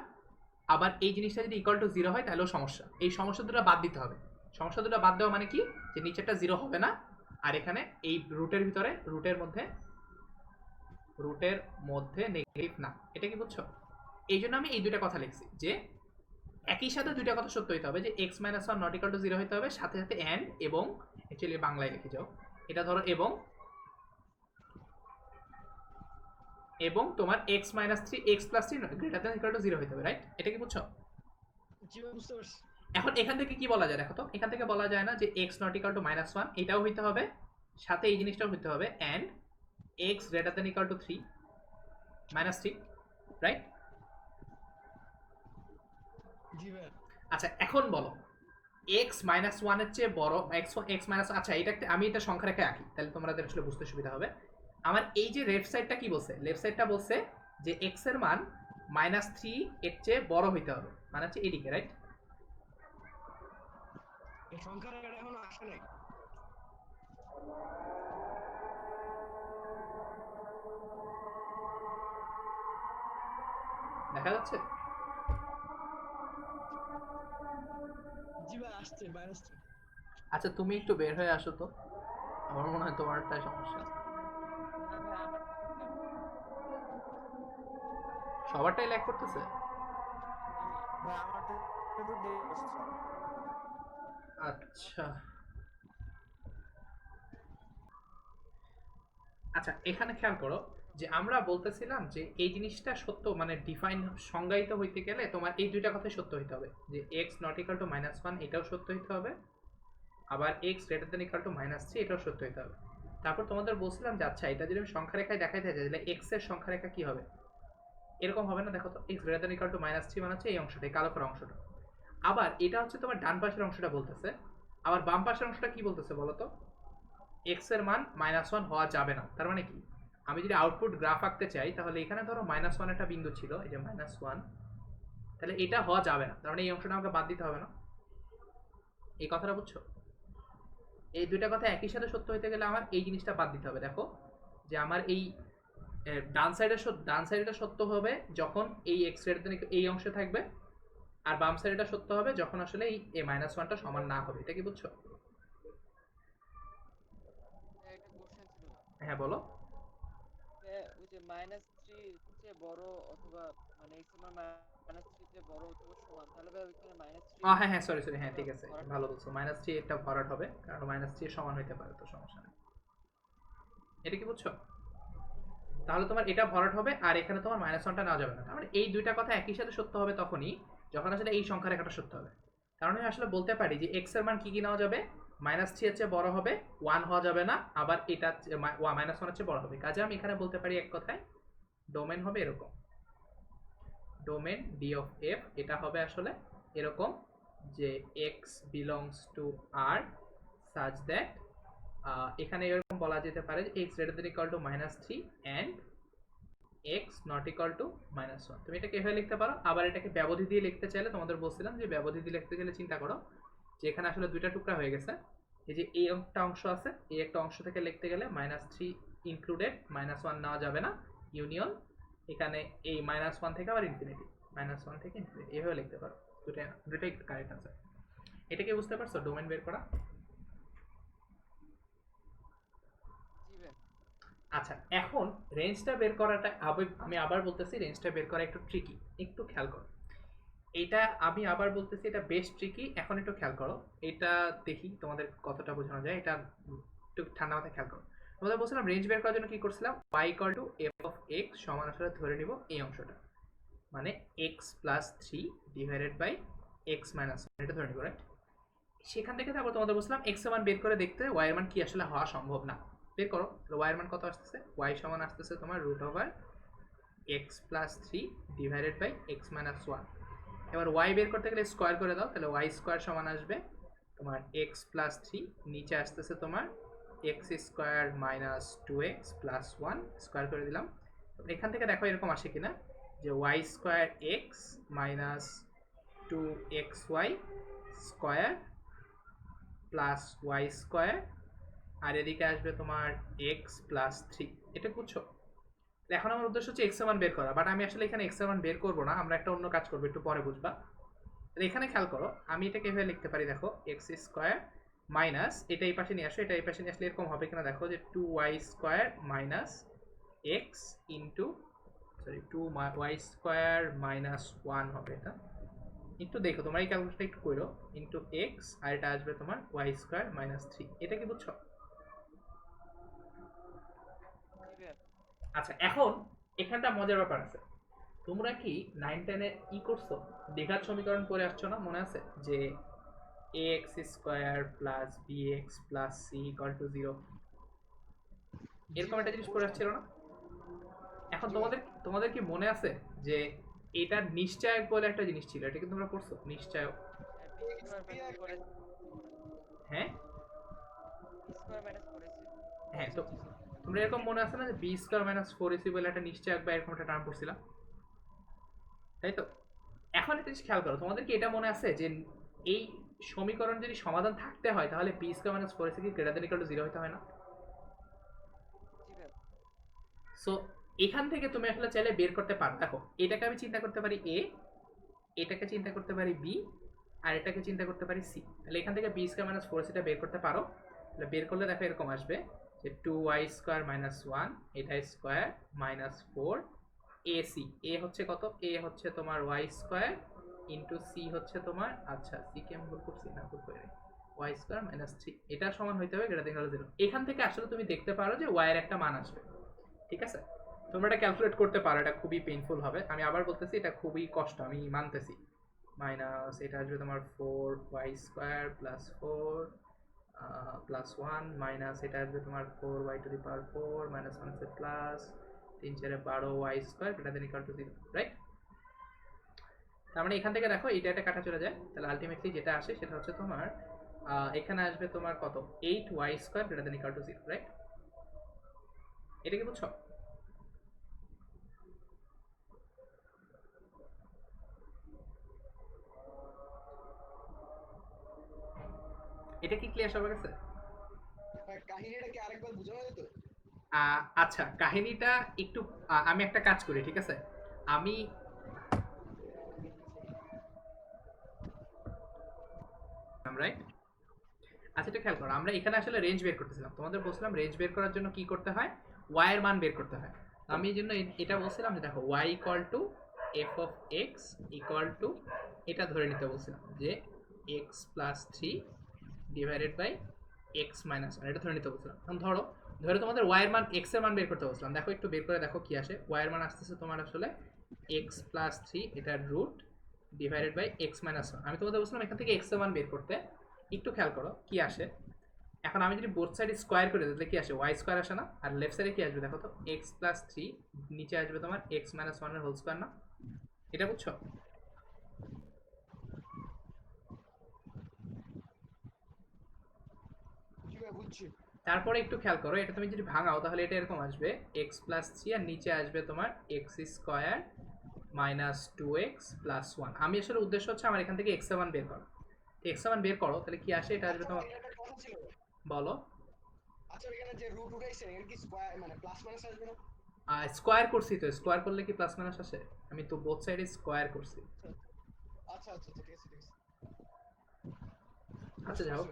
আবার এই জিনিসটা যদি ইকুয়াল টু জিরো হয় তাহলেও সমস্যা। এই সমস্যা দুটো বাদ দিতে হবে। সমস্যা দুটো বাদ দেওয়া মানে কি, যে নিচেরটা জিরো হবে না, আর এখানে এই রুটের ভিতরে রুটের মধ্যে নেগেটিভ না। এটা কি বুঝছো? এই জন্য আমি এই দুইটা কথা লিখছি যে একই সাথে দুইটা কথা সত্য হইতে হবে, যে x minus one not equal to zero হইতে হবে, সাথে সাথে অ্যান্ড এবং, অ্যাকচুয়ালি বাংলায় লিখে যাও এটা, ধরো এবং তোমার x minus three x plus three greater than equal to zero হইতে হবে, রাইট? এটা কি বুঝছো? জি ভাই বুঝতে পারছি। এখন এখান থেকে কি বলা যায় দেখো তো, এখান থেকে বলা যায় না যে x not equal to minus one, এটাও হইতে হবে, সাথে এই জিনিসটাও হইতে হবে, and x greater than equal to three minus three, right? জি ভাই। আচ্ছা, এখন বলো এক্স মাইনাস ওয়ানের চেয়ে বড় এক্স মাইনাস, আচ্ছা এটা আমি এটা সংখ্যা রেখে আঁকি তাহলে তোমাদের আসলে বুঝতে সুবিধা হবে। আমার এই যে লেফট সাইডটা কি বলছে, লেফট সাইডটা বলছে যে এক্স এর মান মাইনাস থ্রি এর চেয়ে বড় হইতে হবে, মানে হচ্ছে এদিকে, রাইট? এই সংখ্যার এটা এখনো আসে নাই। দেখা যাচ্ছে? জি ভাই আসছে মাইনাস। আচ্ছা, তুমি একটু বের হয়ে আসো তো, আমার মনে হয় তোমারটাই সমস্যা। সবারটাই ল্যাগ করতেছে। আচ্ছা আচ্ছা, এখানে খেয়াল করো যে আমরা বলতেছিলাম যে এই জিনিসটা সত্য, মানে ডিফাইন সংজ্ঞায়িত হইতে গেলে তোমার এই দুইটা কথাই সত্য হইতে হবে, যে x not equal to minus one এটাও সত্য হইতে হবে, আবার x greater than equal to minus three এটাও সত্য হইতে হবে। তারপর তোমাদের বলছিলাম যে আচ্ছা এটা যদি আমি সংখ্যা রেখায় দেখাইতে চাই তাহলে এক্স এর সংখ্যা রেখা কি হবে, এরকম হবে না? দেখো তো, x greater than equal to minus three মানে হচ্ছে এই অংশটা, এই কালো করা অংশটা। আবার এটা হচ্ছে তোমার ডান পাশের অংশটা বলতেছে, আবার বাম পাশের অংশটা কি বলতেছে বলো তো, এক্স এর মান মাইনাস ওয়ান হওয়া যাবে না। তার মানে কি, আমি যদি আউটপুট গ্রাফ আঁকতে চাই তাহলে এখানে ধরো -1 একটা বিন্দু ছিল, এই যে -1, তাহলে এটা হওয়া যাবে না, তার মানে এই অংশটা আমাকে বাদ দিতে হবে না? এই কথাটা বুঝছো? এই দুইটা কথা একই সাথে সত্য হইতে গেলে আমার এই জিনিসটা বাদ দিতে হবে। দেখো যে আমার এই ডান সাইডটা সত্য হবে যখন এই এক্স রেট এই অংশে থাকবে, আর বাম সাইডটা সত্য হবে যখন আসলে এই -1টা সমান না হবে। এটা কি বুঝছো? একটা কোশ্চেন ছিল। হ্যাঁ বলো। ওই যে -3 চেয়ে বড় অথবা মানে x এর মান -3 চেয়ে বড় অথবা সমান, তাহলে ভাই ওইখানে -3 হ্যাঁ হ্যাঁ, সরি হ্যাঁ, ঠিক আছে, ভরাট ভালো হবে। বলছো, -3 একটা ভরাট হবে, কারণ -3 সমান হইতে পারে, তো সমস্যা নেই। এটা কি বুঝছো? তাহলে তোমার এটা ভরাট হবে আর এখানে তোমার -1টা নেওয়া যাবে না। তার মানে এই দুইটা কথা একই সাথে সত্য হবে তখনই যখন আসলে এই সংখ্যা রেখাটা সত্য হবে। কারণ আমি আসলে বলতে পারি যে x এর মান কি কি নেওয়া যাবে, -3 এর চেয়ে বড় হবে, 1 হওয়া যাবে না, আবার এটা -1 এর চেয়ে বড় হবে। কাজে আমি এখানে বলতে পারি এক কথায় ডোমেন হবে এরকম, ডোমেন ডি অফ এফ এটা হবে আসলে এরকম যে x belongs to r such that এখানে এরকম বলা যেতে পারে যে x greater than equal to -3 and x not equal to -1। তুমি এটাকে এভাবে লিখতে পারো। আবার এটাকে ব্যবধি দিয়ে লিখতে চাইলে তোমাদের বলছিলাম যে ব্যবধি দিয়ে লিখতে গেলে চিন্তা করো যে এখানে আসলে দুইটা টুকরা হয়ে গেছে, এই যে এই একটা অংশ আছে, এই একটা অংশ থেকে লিখতে গেলে -3 ইনক্লুডেড, -1 নেওয়া যাবে না, ইউনিয়ন এখানে এই -1 থেকে আবার ইনফিনিটি, -1 থেকে ইনফিনিটি, এভাবে লিখতে পারো। দুটাই কারেক্ট আনসার। এটা কি বুঝতে পারছো ডোমেন বের করা? জি ভাই। আচ্ছা, এখন রেঞ্জটা বের করাটা আমি আবার বলতেছি রেঞ্জটা বের করা একটু ট্রিকি, একটু খেয়াল করো। এটা আমি আবার বলতেছি এটা বেশ ট্রিকি, এখন একটু খেয়াল করো। এটা দেখি তোমাদের কতটা বোঝানো যায়, এটা একটু ঠান্ডা মাথায় খেয়াল করো। তোমাদের বলছিলাম রেঞ্জ বের করার জন্য কি করছিলাম, y equal to f of x সমান আসলে ধরে নিব এই অংশটা, মানে x plus 3 divided by x minus 1, এটা ধরে নিব, রাইট? সেখান থেকে তারপর তোমাদের বলছিলাম x এর মান বের করে দেখতে y এর মান কি আসলে হওয়া সম্ভব না। বের করো, y এর মান কত আসতেছে, y সমান আসতেছে তোমার root over x plus 3 divided by x minus 1। এবার y বের করতে গেলে স্কোয়ার করে দাও, তাহলে y স্কোয়ার সমান আসবে তোমার x প্লাস 3, নিচে আসতেছে তোমার x square minus 2x plus 1, square করে দিলাম। এখান থেকে দেখো এরকম আসে কিনা যে y square x minus 2xy square plus y square, আর এদিকে আসবে তোমার এক্স প্লাস 3। এটা বুঝছো? এখন আমার উদ্দেশ্য হচ্ছে এক্স এর মান বের করা, বাট আমি আসলে এখানে এক্স এর মান বের করবো না, আমরা একটা অন্য কাজ করবো, একটু পরে বুঝবা। এখানে খেয়াল করো আমি এটাকে এভাবে লিখতে পারি, দেখো এক্স স্কোয়ার মাইনাস, এটা এই পাশে নিয়ে আসো, এটা এই পাশে নিয়ে আসলে এরকম হবে কিনা দেখো, যে 2y square minus x into sorry 2y square minus 1 হবে। এটা একটু দেখো, তোমার এই ক্যালকুলেশনটা একটু করো, ইন্টু এক্স আর এটা আসবে তোমার ওয়াই স্কোয়ার মাইনাস 3। এটা কি বুঝছো? জি ভাই। আচ্ছা, এখন এখানটা মজার ব্যাপার আছে। তোমরা কি 9-10 এ ই করছো, দ্বিঘাত সমীকরণ করে আসছো না, মনে আছে যে ax square plus bx plus c equal to 0, এরকম একটা জিনিস করে আসছিল না? এখন জি ভাই। তোমাদের তোমাদের কি মনে আছে যে এটার নিশ্চয়ক বলে একটা জিনিস ছিল, এটা কি তোমরা পড়ছো নিশ্চয়ক? বি স্কোয়ার মাইনাস ফোর হ্যাঁ b square minus four a c. হ্যাঁ, জি তো জি জি। তোমরা এরকম মনে আছে না যে বি স্কোয়ার মাইনাস 4ac বলে একটা নিশ্চয়ক বা এরকম একটা টার্ম পড়ছিলাম, তাই তো? এখন একটা জিনিস খেয়াল করো, তোমাদের কি এটা মনে আছে যে এই সমীকরণ যদি সমাধান থাকতে হয় তাহলে বি স্কোয়ার মাইনাস 4ac কি গ্রেটার দ্যান ইকুয়াল টু 0 হতে হয় না? জি ভাই। সো এখান থেকে তুমি আসলে চাইলে বের করতে পারো। দেখো এটাকে আমি চিন্তা করতে পারি এ, এটাকে চিন্তা করতে পারি বি, আর এটাকে চিন্তা করতে পারি সি। তাহলে এখান থেকে বি স্কোয়ার মাইনাস 4ac বের করতে পারো। তাহলে বের করলে দেখো এরকম আসবে যে 2y স্কোয়ার মাইনাস 1 এটা স্কোয়ার মাইনাস 4 এসি, এ হচ্ছে কত, এ হচ্ছে তোমার ওয়াই স্কোয়ার ইন্টু সি হচ্ছে তোমার, আচ্ছা সি কে আমি ভুল করছি না, ভুল করে ওয়াই স্কোয়ার মাইনাস 3, এটা সমান হইতে হবে গ্রেটার দ্যান 0। এখান থেকে আসলে তুমি দেখতে পারো যে ওয়াই এর একটা মান আসবে, ঠিক আছে? তোমরা এটা ক্যালকুলেট করতে পারো, এটা খুবই পেইনফুল হবে, আমি আবার বলতেছি এটা খুবই কষ্ট, আমি মানতেছি। মাইনাস এটা আসবে তোমার 4y square plus 4 plus 1 minus এটা আসবে তোমার 4y to the power 4 minus 1 আছে plus 3 4 12y square greater than equal to 0, right? তার মানে এখান থেকে দেখো এটা কাটা চলে যায়, তাহলে আলটিমেটলি যেটা আসে সেটা হচ্ছে তোমার এখানে আসবে তোমার কত, 8y square greater than equal to 0, right? এটা কি বুঝছো? এটা কি ক্লিয়ার সবার কাছে? কাহিনীটা কি আরেকবার বোঝানো যেত? আচ্ছা, কাহিনীটা একটু আমি একটা কাজ করি, ঠিক আছে? আমি রাইট, আচ্ছা এটা খেয়াল করো, আমরা এখানে আসলে রেঞ্জ বের করতেছিলাম, তোমাদের বলছিলাম রেঞ্জ বের করার জন্য কি করতে হয়, y এর মান বের করতে হয়। আমি এই জন্য এটা বলছিলাম যে দেখো y equal to f of x equal to, এটা ধরে নিতে বলছিলাম যে x plus three divided by x minus one, এটা ধরে নিতে বলছিলাম। এখন ধরে তোমাদের y এর মান x এর মান বের করতে বলছিলাম, দেখো একটু বের করে দেখো কি আসে। y এর মান আসতেছে তোমার আসলে এক্স প্লাস থ্রি, এটার root divided by x minus one. আমি তোমাদের বলছিলাম এখান থেকে x এর মান বের করতে, একটু খেয়াল করো কি আসে। এখন আমি যদি বোথ সাইড স্কোয়ার করে দিই তাহলে কি আসে, ওয়াই স্কোয়ার আসে না? আর লেফট সাইডে কি আসবে দেখো তো, এক্স প্লাস থ্রি, নিচে আসবে তোমার এক্স মাইনাস ওয়ানের হোল স্কোয়ার না? এটা বুঝছো? জি ভাই বুঝছি। তারপরে একটু খেয়াল করো, এটা তুমি যদি ভাঙাও তাহলে এটা এরকম আসবে এক্স প্লাস থ্রি, আর নিচে আসবে তোমার x square minus two x plus one. আমি আসলে উদ্দেশ্য হচ্ছে আমার এখান থেকে এক্স এর মান বের করো, এক্স এর মান বের করো তাহলে কি আসে, এটা আসবে তোমার, এটা একটা কথা ছিল। বলো। আচ্ছা এখানে যে রুট উঠাইছেন এর কি স্কয়ার মানে প্লাস মাইনাস আসবে না? স্কোয়ার করছি তো, স্কোয়ার করলে কি প্লাস মাইনাস আসে? আমি তো বোথ সাইডে স্কোয়ার করছি। আচ্ছা আচ্ছা ঠিক আছে ঠিক আছে। আচ্ছা যাও,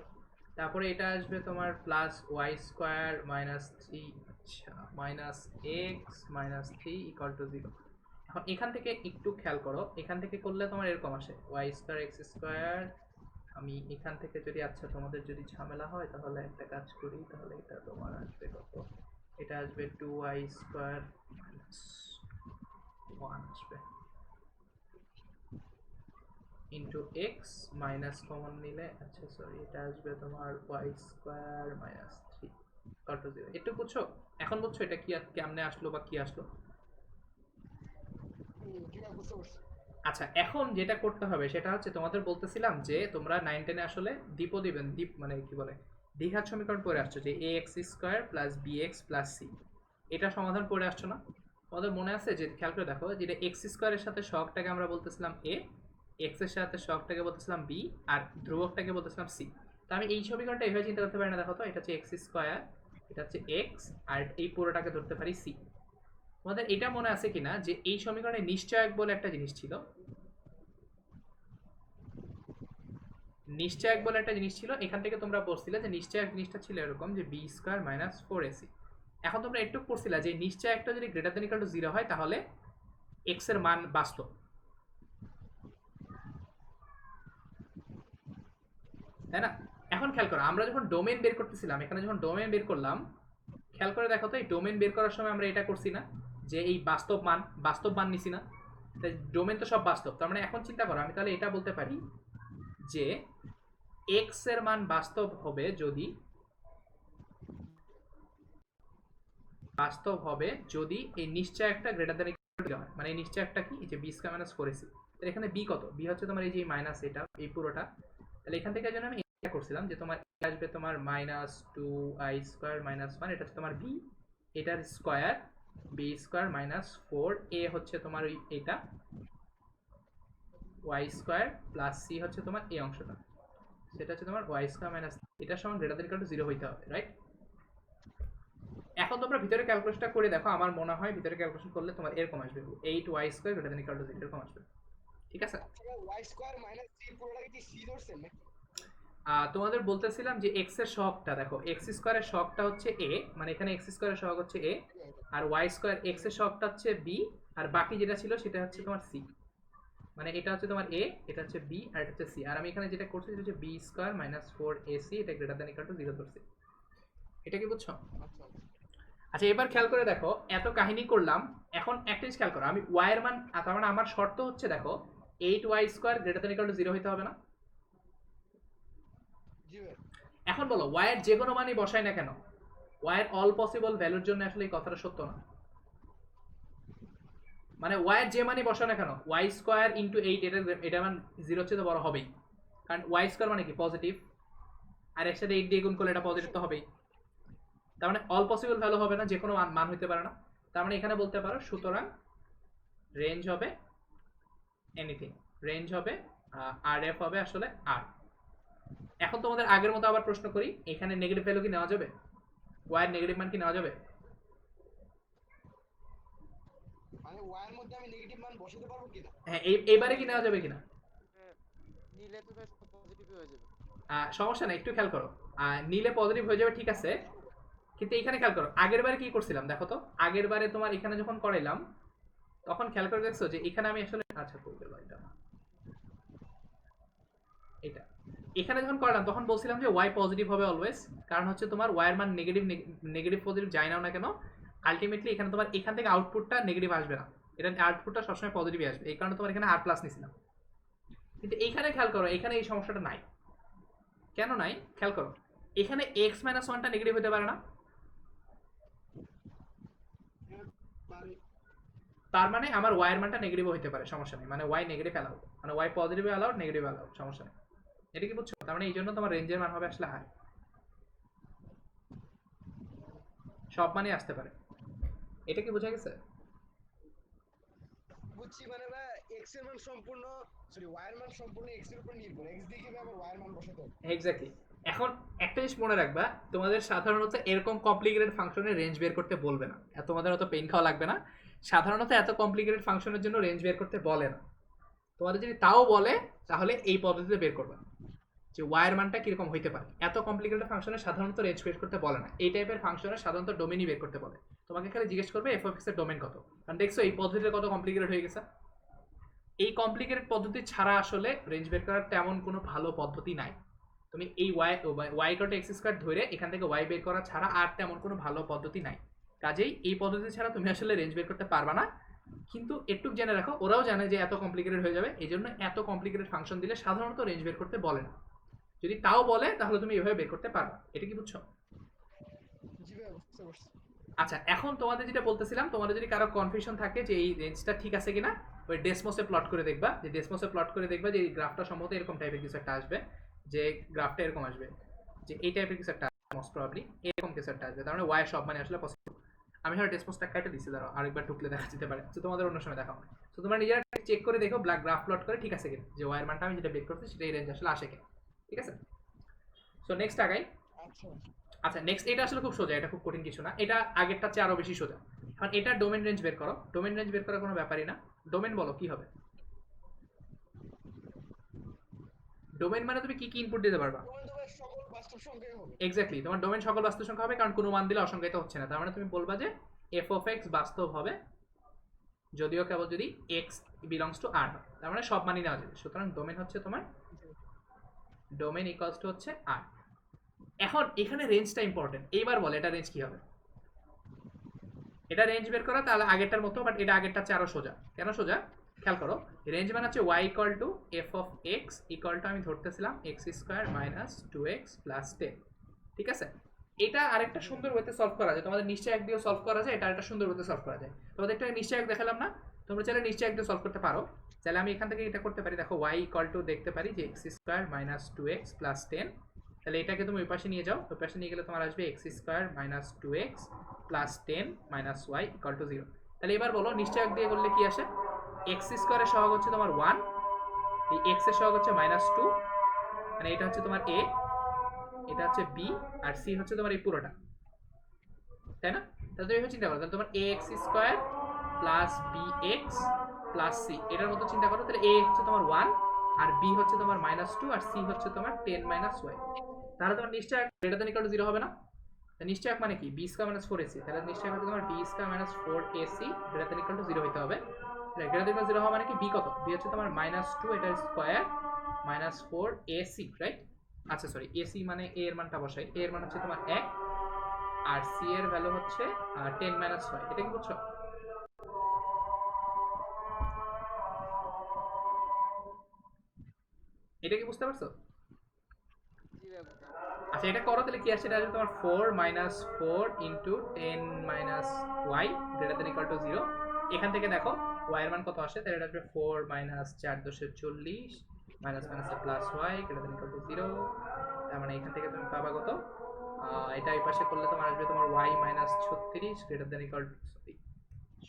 তারপরে এটা আসবে তোমার plus y square minus three, আচ্ছা minus x minus three equal to zero. এখন এখান থেকে একটু খেয়াল করো, এখান থেকে করলে তোমার এরকম আসে ওয়াই স্কোয়ার এক্স স্কোয়ার। আমি এখান থেকে যদি, আচ্ছা তোমাদের যদি ঝামেলা হয় তাহলে একটা কাজ করি, তাহলে এটা তোমার আসবে কত, এটা আসবে two y square minus one আসবে ইন্টু এক্স মাইনাস কমন নিলে, আচ্ছা সরি এটা আসবে তোমার y square minus three equal to zero. একটু বুঝছো? এখন বুঝছো এটা কি কেমনে আসলো বা কি আসলো? জি ভাই বুঝতে পারছি। আচ্ছা এখন যেটা করতে হবে সেটা হচ্ছে, তোমাদের বলতেছিলাম যে তোমরা 9-10 আসলে দ্বীপ মানে কি বলে দ্বিঘাত সমীকরণ পড়ে আসছো, যে a x square plus b x plus c, এটা সমাধান পড়ে আসছো না? তোমাদের মনে আছে যে, খেয়াল করে দেখো, যেটা এক্স স্কোয়ারের সাথে সহগটাকে আমরা বলতেছিলাম এ, এক্স এর সাথে সহগটাকে বলতেছিলাম বি, আর ধ্রুবকটাকে বলতেছিলাম সি। তো আমি এই সমীকরণটা এইভাবে চিন্তা করতে পারি না, দেখো তো এটা হচ্ছে এক্স স্কোয়ার, এটা হচ্ছে এক্স, আর এই পুরোটাকে ধরতে পারি সি। তোমাদের এটা মনে আছে কিনা যে এই সমীকরণে নিশ্চয়ক বলে একটা জিনিস ছিল, নিশ্চয়ক বলে একটা জিনিস ছিল, এখান থেকে তোমরা পড়ছিলে যে নিশ্চয়ক জিনিসটা ছিল এরকম যে b square minus four a c. এখন তোমরা একটু পড়ছিলা যে নিশ্চয়কটা যদি greater than equal to zero হয় তাহলে এক্স এর মান বাস্তব, তাই না? এখন খেয়াল করো, আমরা যখন ডোমেন বের করতেছিলাম, এখানে যখন ডোমেন বের করলাম, খেয়াল করে দেখো তো এই ডোমেন বের করার সময় আমরা এটা করছি না যে এই বাস্তব মান নিছি না? তাই ডোমেন তো সব বাস্তব, তার মানে এখন চিন্তা করো, আমি তাহলে এটা বলতে পারি যে এক্স এর মান বাস্তব হবে যদি এই নিশ্চয়কটা গ্রেটার দ্যান ইকুয়াল টু হয়। মানে এই নিশ্চয়কটা কি, যে b square minus four a c. তাহলে এখানে বি কত, বি হচ্ছে তোমার এই যে মাইনাস এটা, এই পুরোটা। তাহলে এখান থেকে যেন আমি এটা করছিলাম যে তোমার আসবে তোমার minus two i square minus one, এটা হচ্ছে তোমার বি, এটার square b square minus four, a হচ্ছে তোমার ওই এটা ওয়াই স্কোয়ার প্লাস সি হচ্ছে তোমার এই অংশটা, সেটা হচ্ছে তোমার ওয়াই স্কোয়ার মাইনাস, এটার সমান greater than equal to zero হইতে হবে, রাইট? এখন তোমরা ভিতরে ক্যালকুলেশনটা করে দেখো, আমার মনে হয় ভিতরে ক্যালকুলেশন করলে তোমার এরকম আসবে, eight y square greater than equal to zero এরকম আসবে, ঠিক আছে? ওয়াই স্কয়ার মাইনাস থ্রি পুরোটাকে কি সি ধরছেন নাকি? তোমাদের বলতেছিলাম যে এক্স এর সহগটা দেখো, এক্স স্কোয়ারের সহগটা হচ্ছে এ, মানে এখানে এক্স স্কোয়ারের সহগ হচ্ছে এ, আর ওয়াই স্কোয়ার এক্স এর সহগটা হচ্ছে বি, আর বাকি যেটা ছিল সেটা হচ্ছে তোমার সি। মানে এটা হচ্ছে তোমার এ, এটা হচ্ছে বি, আর এটা হচ্ছে সি। আর আমি এখানে যেটা করছি সেটা হচ্ছে b square minus four a c, এটা greater than equal to zero ধরছি। এটা কি বুঝছো? আচ্ছা আচ্ছা এবার খেয়াল করে দেখো, এত কাহিনী করলাম, এখন একটা জিনিস খেয়াল করো, আমি ওয়াই এর মান, তার মানে আমার শর্ত হচ্ছে দেখো eight y square greater than equal to zero হইতে হবে না? জি ভাই। এখন বলো ওয়াই এর যে কোনো মানই বসাই না কেন, ওয়াই এর অল পসিবল ভ্যালুর জন্য আসলে এই কথাটা সত্য না। মানে ওয়াই এর যে মানই বসাও না কেন, ওয়াই স্কোয়ার ইন্টু এইট, এটা মান জিরো চেয়ে তো বড় হবেই, কারণ ওয়াই স্কোয়ার মানে কি পজিটিভ, আর এর সাথে এইট দিয়ে গুণ করলে এটা পজিটিভ তো হবেই। তার মানে অল পসিবল ভ্যালু হবে না, যে কোনো মান হইতে পারে না। তার মানে এখানে বলতে পারো সুতরাং রেঞ্জ হবে এনিথিং, রেঞ্জ হবে আর এফ হবে আসলে আর। এখন তোমাদের আগের মতো আবার প্রশ্ন করি, এখানে নেগেটিভ ভ্যালু কি নেওয়া যাবে? ওয়াই এর নেগেটিভ মান কি নেওয়া যাবে? মানে ওয়ার মধ্যে আমি নেগেটিভ মান বসাতে পারবো কিনা? হ্যাঁ, এইবারে কি নেওয়া যাবে কিনা? নিলে তো বেশ পজিটিভ হয়ে যাবে। সমস্যা নেই, একটু খেয়াল করো। নিলে পজিটিভ হয়ে যাবে ঠিক আছে, কিন্তু এখানে খেয়াল করো আগের বারে কি করছিলাম দেখো তো। আগের বারে তোমার এখানে যখন করাইলাম তখন খেয়াল করে দেখছো যে এখানে আমি আসলে আচ্ছা করতে এটা না, এটা এখানে যখন করলাম তখন বলছিলাম যে ওয়াই পজিটিভ হবে অলওয়েজ, কারণ হচ্ছে তোমার ওয়াই এর মান নেগেটিভ নেগেটিভ পজিটিভ যাই নাও না কেন, আলটিমেটলি এখানে তোমার এখান থেকে আউটপুটটা নেগেটিভ আসবে না, এটা আউটপুটটা সবসময় পজিটিভই আসবে, এই কারণে তোমার এখানে আর প্লাস নিছিলাম। কিন্তু এইখানে খেয়াল করো, এখানে এই সমস্যাটা নাই। কেন নাই খেয়াল করো, এখানে এক্স মাইনাস ওয়ানটা নেগেটিভ হতে পারে না? মানে তার মানে আমার ওয়াই এর মানটা নেগেটিভ হতে পারে, সমস্যা নেই, মানে ওয়াই নেগেটিভ অ্যালাউড, মানে y positive allowed negative allowed, সমস্যা নেই। এটা কি বুঝছো? তার মানে এই জন্য তোমার রেঞ্জের মান হবে আসলে হাই, সব মানই আসতে পারে। এটা কি বোঝা গেছে? বুঝছি, মানে বা এক্স এর মান সম্পূর্ণ, সরি ওয়াই এর মান সম্পূর্ণ এক্স এর উপর নির্ভর, এক্স দিয়ে কিভাবে আবার ওয়াই এর মান বসাতে হবে। এক্স্যাক্টলি। এখন একটা জিনিস মনে রাখবা, তোমাদের সাধারণত এরকম কমপ্লিকেটেড ফাংশনের রেঞ্জ বের করতে বলবে না, তোমাদের অত পেইন খাওয়া লাগবে না। সাধারণত এত কমপ্লিকেটেড ফাংশনের জন্য রেঞ্জ বের করতে বলে না। তোমাদের যদি তাও বলে তাহলে এই পদ্ধতিতে বের করবে যে ওয়ার মানটা কিরকম হইতে পারে। এত কমপ্লিকেটেড ফাংশনে সাধারণত রেঞ্জ বের করতে বলে না, এই টাইপের ফাংশনে সাধারণত ডোমেনই বের করতে বলে। তোমাকে খালি জিজ্ঞেস করবে এফ অফ এক্স এর ডোমেন কত, কারণ দেখছো এই পদ্ধতিটা কত কমপ্লিকেটেড হয়ে গেছে। এই কমপ্লিকেটেড পদ্ধতি ছাড়া আসলে রেঞ্জ বের করার তেমন কোনো ভালো পদ্ধতি নাই। তুমি এই ওয়াই কট এক্স স্কোয়ার ধরে এখান থেকে ওয়াই বের করা ছাড়া আর তেমন কোনো ভালো পদ্ধতি নাই। কাজেই এই পদ্ধতি ছাড়া তুমি আসলে রেঞ্জ বের করতে পারবা না। কিন্তু একটু জেনে রাখো, ওরাও জানে যে এত কমপ্লিকেটেড হয়ে যাবে, এই জন্য এত কমপ্লিকেটেড ফাংশন দিলে সাধারণত রেঞ্জ বের করতে বলে না। যদি তাও বলে তাহলে তুমি এভাবে বের করতে পারবা। এটা কি বুঝছো? জি ভাই, বুঝতে পারছি। আচ্ছা, এখন তোমাদের যেটা বলতেছিলাম, তোমাদের যদি কারো কনফিউশন থাকে যে এই রেঞ্জটা ঠিক আছে কিনা, ওই ডেসমোসে প্লট করে দেখবা, যে ডেসমোসে প্লট করে দেখবা যে এই গ্রাফটা সম্ভবত এরকম টাইপের কিছু একটা আসবে, যে গ্রাফটা এরকম আসবে, যে এই টাইপের কিছু একটা মোস্ট প্রবাবলি এরকম কিছু একটা আসবে, তার মানে ওয়াই সব মানে আসলে পসিবল। আমি হয়তো ডেসমোসটা কেটে দিচ্ছি, দাঁড়াও আরেকবার টুকলে দেখা যেতে পারে, তো তোমাদের অন্য সময় দেখা হবে। তো তোমরা নিজেরা চেক করে দেখো ব্ল্যাক গ্রাফ প্লট করে ঠিক আছে কিনা, যে ওয়াইয়ের মানটা আমি যেটা বের করছি সেটা এই রেঞ্জ আসলে আসে কিনা। ঠিক আছে, সো নেক্সট আগাই। আচ্ছা আচ্ছা নেক্সট, এটা আসলে খুব সোজা, এটা খুব কঠিন কিছু না, এটা আগেরটার চেয়ে আরো বেশি সোজা। এখন এটা ডোমেন রেঞ্জ বের করো। ডোমেন রেঞ্জ বের করার কোনো ব্যাপারই না। ডোমেন বলো কি হবে? ডোমেন মানে তুমি কি কি ইনপুট দিতে পারবা? তোমার তো ভাই সকল বাস্তব সংখ্যাই হবে। এক্স্যাক্টলি, তোমার ডোমেন সকল বাস্তব সংখ্যা হবে, কারণ কোনো মান দিলে অসংখ্যায়িত হচ্ছে না। তার মানে তুমি বলবা যে এফ অফ এক্স বাস্তব হবে যদিও কেবল যদি এক্স বিলংস টু আর হয়, তার মানে সব মানই নেওয়া যাবে। সুতরাং ডোমেন হচ্ছে তোমার ডোমেন ইকুয়ালস টু হচ্ছে আর। এখন এখানে রেঞ্জটা ইম্পর্টেন্ট, এইবার বলে এটা রেঞ্জ কি হবে। এটা রেঞ্জ বের করা তাহলে আগেরটার মতো, বাট এটা আগেরটার চেয়ে আরো সোজা। কেন সোজা খেয়াল করো, রেঞ্জ মানে হচ্ছে y equal to f of x equal to আমি ধরতেছিলাম x square minus two x plus 10। ঠিক আছে, এটা আরেকটা সুন্দর ওয়েতে সলভ করা যায়, তোমাদের নিশ্চয় এক দিয়েও সলভ করা যায়, এটা আরেকটা সুন্দর ওয়েতে সলভ করা যায়। তোমাদের একটা নিশ্চয় এক দেখালাম না, তোমরা চাইলে নিশ্চয় এক দিয়ে সলভ করতে পারো। তাহলে আমি এখান থেকে এটা করতে পারি, দেখো ওয়াই ইকুয়াল টু দেখতে পারি যে x square minus two x plus 10। তাহলে এটাকে তুমি ওই পাশে নিয়ে যাও, ওই পাশে নিয়ে গেলে তোমার আসবে x square minus two x plus 10 minus y equal to 0। তাহলে এবার বলো নিশ্চয়ক দিয়ে করলে কি আসে? এক্স স্কোয়ারের সহগ হচ্ছে তোমার 1, এই এক্স এর সহগ হচ্ছে মাইনাস 2, মানে এটা হচ্ছে তোমার এ, এটা হচ্ছে বি, আর সি হচ্ছে তোমার এই পুরোটা, তাই না? তাহলে তুমি এভাবে চিন্তা করো, তাহলে তোমার a x square plus b x plus c, এটার মতো চিন্তা করো। তাহলে এ হচ্ছে তোমার 1, আর বি হচ্ছে তোমার মাইনাস 2, আর সি হচ্ছে তোমার 10 মাইনাস ওয়াই। তাহলে তোমার নিশ্চয় গ্রেটার দ্যান ইকুয়াল টু 0 হবে না? নিশ্চয়ক মানে কি বি স্কয়ার মাইনাস 4ac, তাহলে নিশ্চয়ক হচ্ছে তোমার b square minus 4ac greater than equal to 0 হতে হবে। গ্রেটার দ্যান ইকুয়াল 0 হওয়া মানে কি বি কত? বি হচ্ছে তোমার মাইনাস 2 এটা স্কয়ার মাইনাস 4ac, রাইট? আচ্ছা সরি, ac মানে a এর মানটা বসাই, a এর মান হচ্ছে তোমার 1, আর c এর ভ্যালু হচ্ছে 10 মাইনাস y। এটা কি বুঝছো? এটা কি বুঝতে পারছো? জি ভাই, বুঝতে পারছি। আচ্ছা এটা করো, তাহলে কি আসছে? এটা আসবে তোমার 4 minus 4 into 10 minus y greater than equal to 0। এখান থেকে দেখো ওয়াই এর মান কত আসে, তাহলে এটা আসবে 4 মাইনাস 4 দশে 40 মাইনাস মাইনাসে plus y greater than equal to 0। তার মানে এখান থেকে তুমি পাবা কত? এটা এই পাশে করলে তোমার আসবে তোমার y minus 36 greater than equal to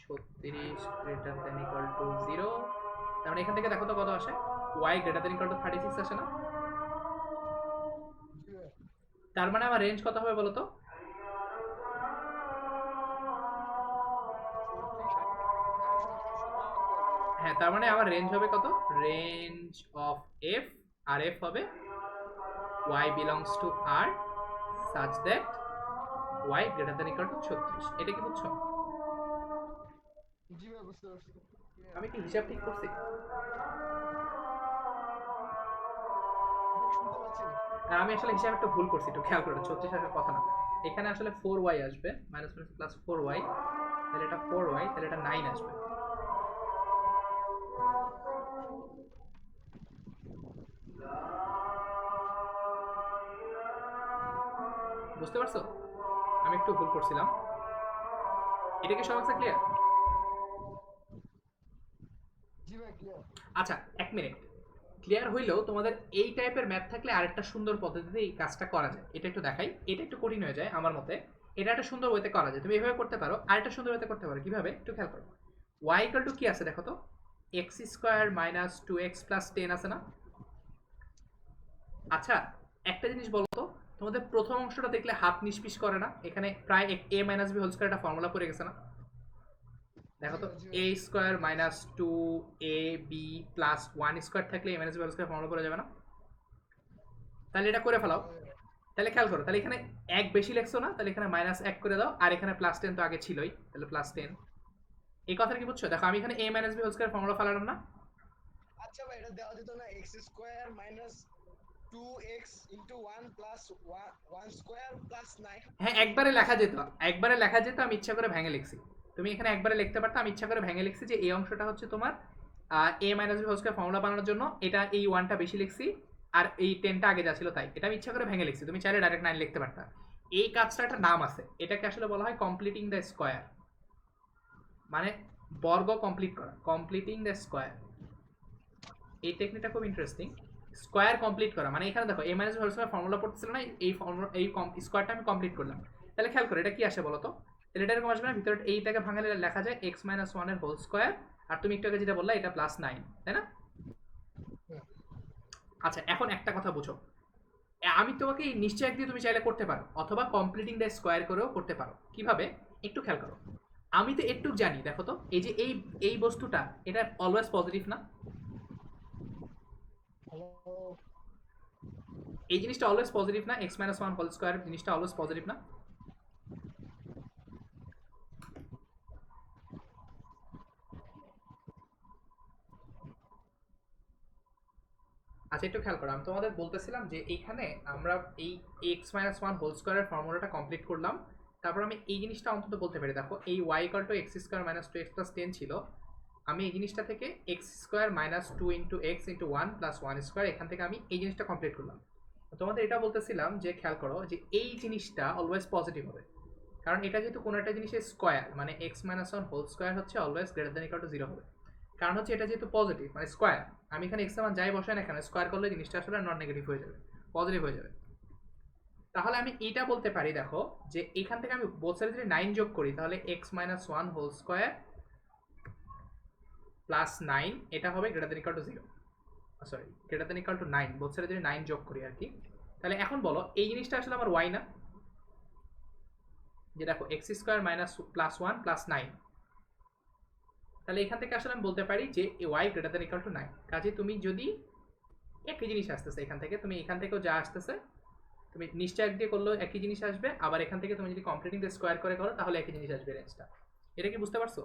36 greater than equal to 0। তার মানে এখান থেকে দেখো তো কত আসে, y greater than equal to 36 আসে না? জি ভাই। তার মানে আমার রেঞ্জ কত হবে বলো তো? 34 হ্যাঁ, তার মানে আমার রেঞ্জ হবে কত? রেঞ্জ অফ f, আর f হবে y belongs to r such that y greater than equal to 36। এটা কি বুঝছো? জি ভাই, বুঝতে পারছি। আমি কি হিসাব ঠিক করছি? আপনি শুনতে পাচ্ছেন? আর আমি আসলে হিসাব একটু ভুল করছি, একটু খেয়াল করে, 36 আসার কথা না। এখানে আসলে 4y আসবে, মাইনাস প্লাস 4y, তাহলে এটা 4y, তাহলে এটা 9 আসবে। বুঝতে পারছো? আমি একটু ভুল করছিলাম। এটা কি সবার কাছে ক্লিয়ার? জি ভাই, ক্লিয়ার। আচ্ছা, এক মিনিট। ক্লিয়ার হইলেও তোমাদের এই টাইপের ম্যাথ থাকলে আরেকটা সুন্দর পদ্ধতিতে এই কাজটা করা যায়। এটা একটু দেখাই, এটা একটু কঠিন হয়ে যায় আমার মতে। এটা একটা সুন্দর ওয়েতে করা যায়, তুমি এভাবে করতে পারো। আরেকটা সুন্দর ওয়েতে করতে পারো, কিভাবে একটু খেয়াল করো। y ইকুয়াল টু কি আছে দেখো তো, x square minus 2x plus 10 আছে না? আচ্ছা, একটা জিনিস বলো তো, তোমাদের প্রথম অংশটা দেখলে হাত নিষ্পিস করে না? এখানে প্রায় a minus b whole square একটা ফর্মুলা পড়ে গেছে না? দেখো তো, a স্কোয়ার মাইনাস 2ab প্লাস 1 স্কোয়ার থাকলে a minus b whole square formula পড়ে যাবে না? তাহলে এটা করে ফেলাও। তাহলে খেয়াল করো, তাহলে এখানে এক বেশি লেখছো না, তাহলে এখানে মাইনাস 1 করে দাও, আর এখানে প্লাস 10 তো আগে ছিলই, তাহলে প্লাস 10। এই কথাটা কি বুঝছো? দেখো আমি এখানে a minus b whole square formula ফেলালাম না? আচ্ছা ভাই, এটা দেওয়া যেত না x square minus 2x into 1 plus 1 square plus 9? হ্যাঁ, একবারে লেখা যেত, একবারে লেখা যেত, আমি ইচ্ছা করে ভেঙে লিখছি। তুমি এখানে একবারে লিখতে পারতো, আমি ইচ্ছা করে ভেঙে লিখছি যে এই অংশটা হচ্ছে তোমার a minus b whole square formula বানানোর জন্য এটা এই 1টা বেশি লিখছি, আর এই 10টা আগে যা ছিল তাই। এটা আমি ইচ্ছা করে ভেঙে লিখছি, তুমি চাইলে ডাইরেক্ট 9 লিখতে পারতা। এই কাজটা একটা নাম আছে, এটাকে আসলে বলা হয় কমপ্লিটিং দ্য স্কোয়ার, মানে বর্গ কমপ্লিট করা, কমপ্লিটিং দ্য স্কোয়ার। এই টেকনিকটা খুব ইন্টারেস্টিং, স্কোয়ার কমপ্লিট করা। মানে এখানে দেখো a minus whole square formula পড়তেছিল না, এই ফর্মুলা এই স্কোয়ারটা আমি কমপ্লিট করলাম। তাহলে খেয়াল করো এটা কি আসে বলো তো, তাহলে এটা এরকম আসবে না, ভিতরে এইটাকে ভাঙালে লেখা যায় x মাইনাস 1 এর হোল স্কোয়ার, আর তুমি একটু আগে যেটা বললা এটা প্লাস 9, তাই না? আচ্ছা, এখন একটা কথা বুঝো, আমি তোমাকে এই নিশ্চয় দিয়ে তুমি চাইলে করতে পারো, অথবা কমপ্লিটিং দ্য স্কোয়ার করেও করতে পারো। কিভাবে একটু খেয়াল করো। আমি তো একটু জানি, দেখো তো, এই যে এই বস্তুটা, এটা অলওয়েজ পজিটিভ না? হ্যালো। এই জিনিসটা অলওয়েজ পজিটিভ না? এক্স মাইনাস 1 হোল স্কোয়ার জিনিসটা অলওয়েজ পজিটিভ না? আচ্ছা, একটু খেয়াল করো, আমি তোমাদের বলতেছিলাম যে এইখানে আমরা এই এক্স মাইনাস 1 হোল স্কোয়ারের ফর্মুলাটা কমপ্লিট করলাম। তারপর আমি এই জিনিসটা অন্তত বলতে পারি, দেখো এই y equal to x square minus 2x plus 10 ছিল, আমি এই জিনিসটা থেকে x square minus 2 into x into 1 plus 1 square, এখান থেকে আমি এই জিনিসটা কমপ্লিট করলাম। তোমাদের এটা বলতেছিলাম যে খেয়াল করো যে এই জিনিসটা অলওয়েজ পজিটিভ হবে, কারণ এটা যেহেতু কোনো একটা জিনিসের স্কোয়ার, মানে এক্স মাইনাস 1 হোল স্কোয়ার হচ্ছে always greater than equal to 0 হবে। কারণ হচ্ছে এটা যেহেতু পজিটিভ, মানে স্কোয়ার, আমি এখানে এক্স মান যাই বসাই না এখানে স্কোয়ার করলে জিনিসটা আসলে নন নেগেটিভ হয়ে যাবে, পজিটিভ হয়ে যাবে। তাহলে আমি এটা বলতে পারি, দেখো যে এখান থেকে আমি বোথ সাইডে যদি 9 যোগ করি, তাহলে x minus 1 whole square plus 9 এটা হবে greater than equal to 0, sorry greater than equal to 9, both সাইডে যদি 9 যোগ করি আর কি। তাহলে এখন বলো এই জিনিসটা আসলে আমার y না? যে দেখো x square minus plus 1 plus 9, তাহলে এখান থেকে আসলে আমি বলতে পারি যে y greater than equal to 9। কাজে তুমি যদি একই জিনিস আসতেছে এখান থেকে, তুমি এখান থেকেও যা আসতেছে তুমি নিশ্চয় দিয়ে করলেও একই জিনিস আসবে, আবার এখান থেকে তুমি যদি কমপ্লিটিং দ্য স্কোয়ার করে করো তাহলে একই জিনিস আসবে রেঞ্জটা। এটা কি বুঝতে পারছো?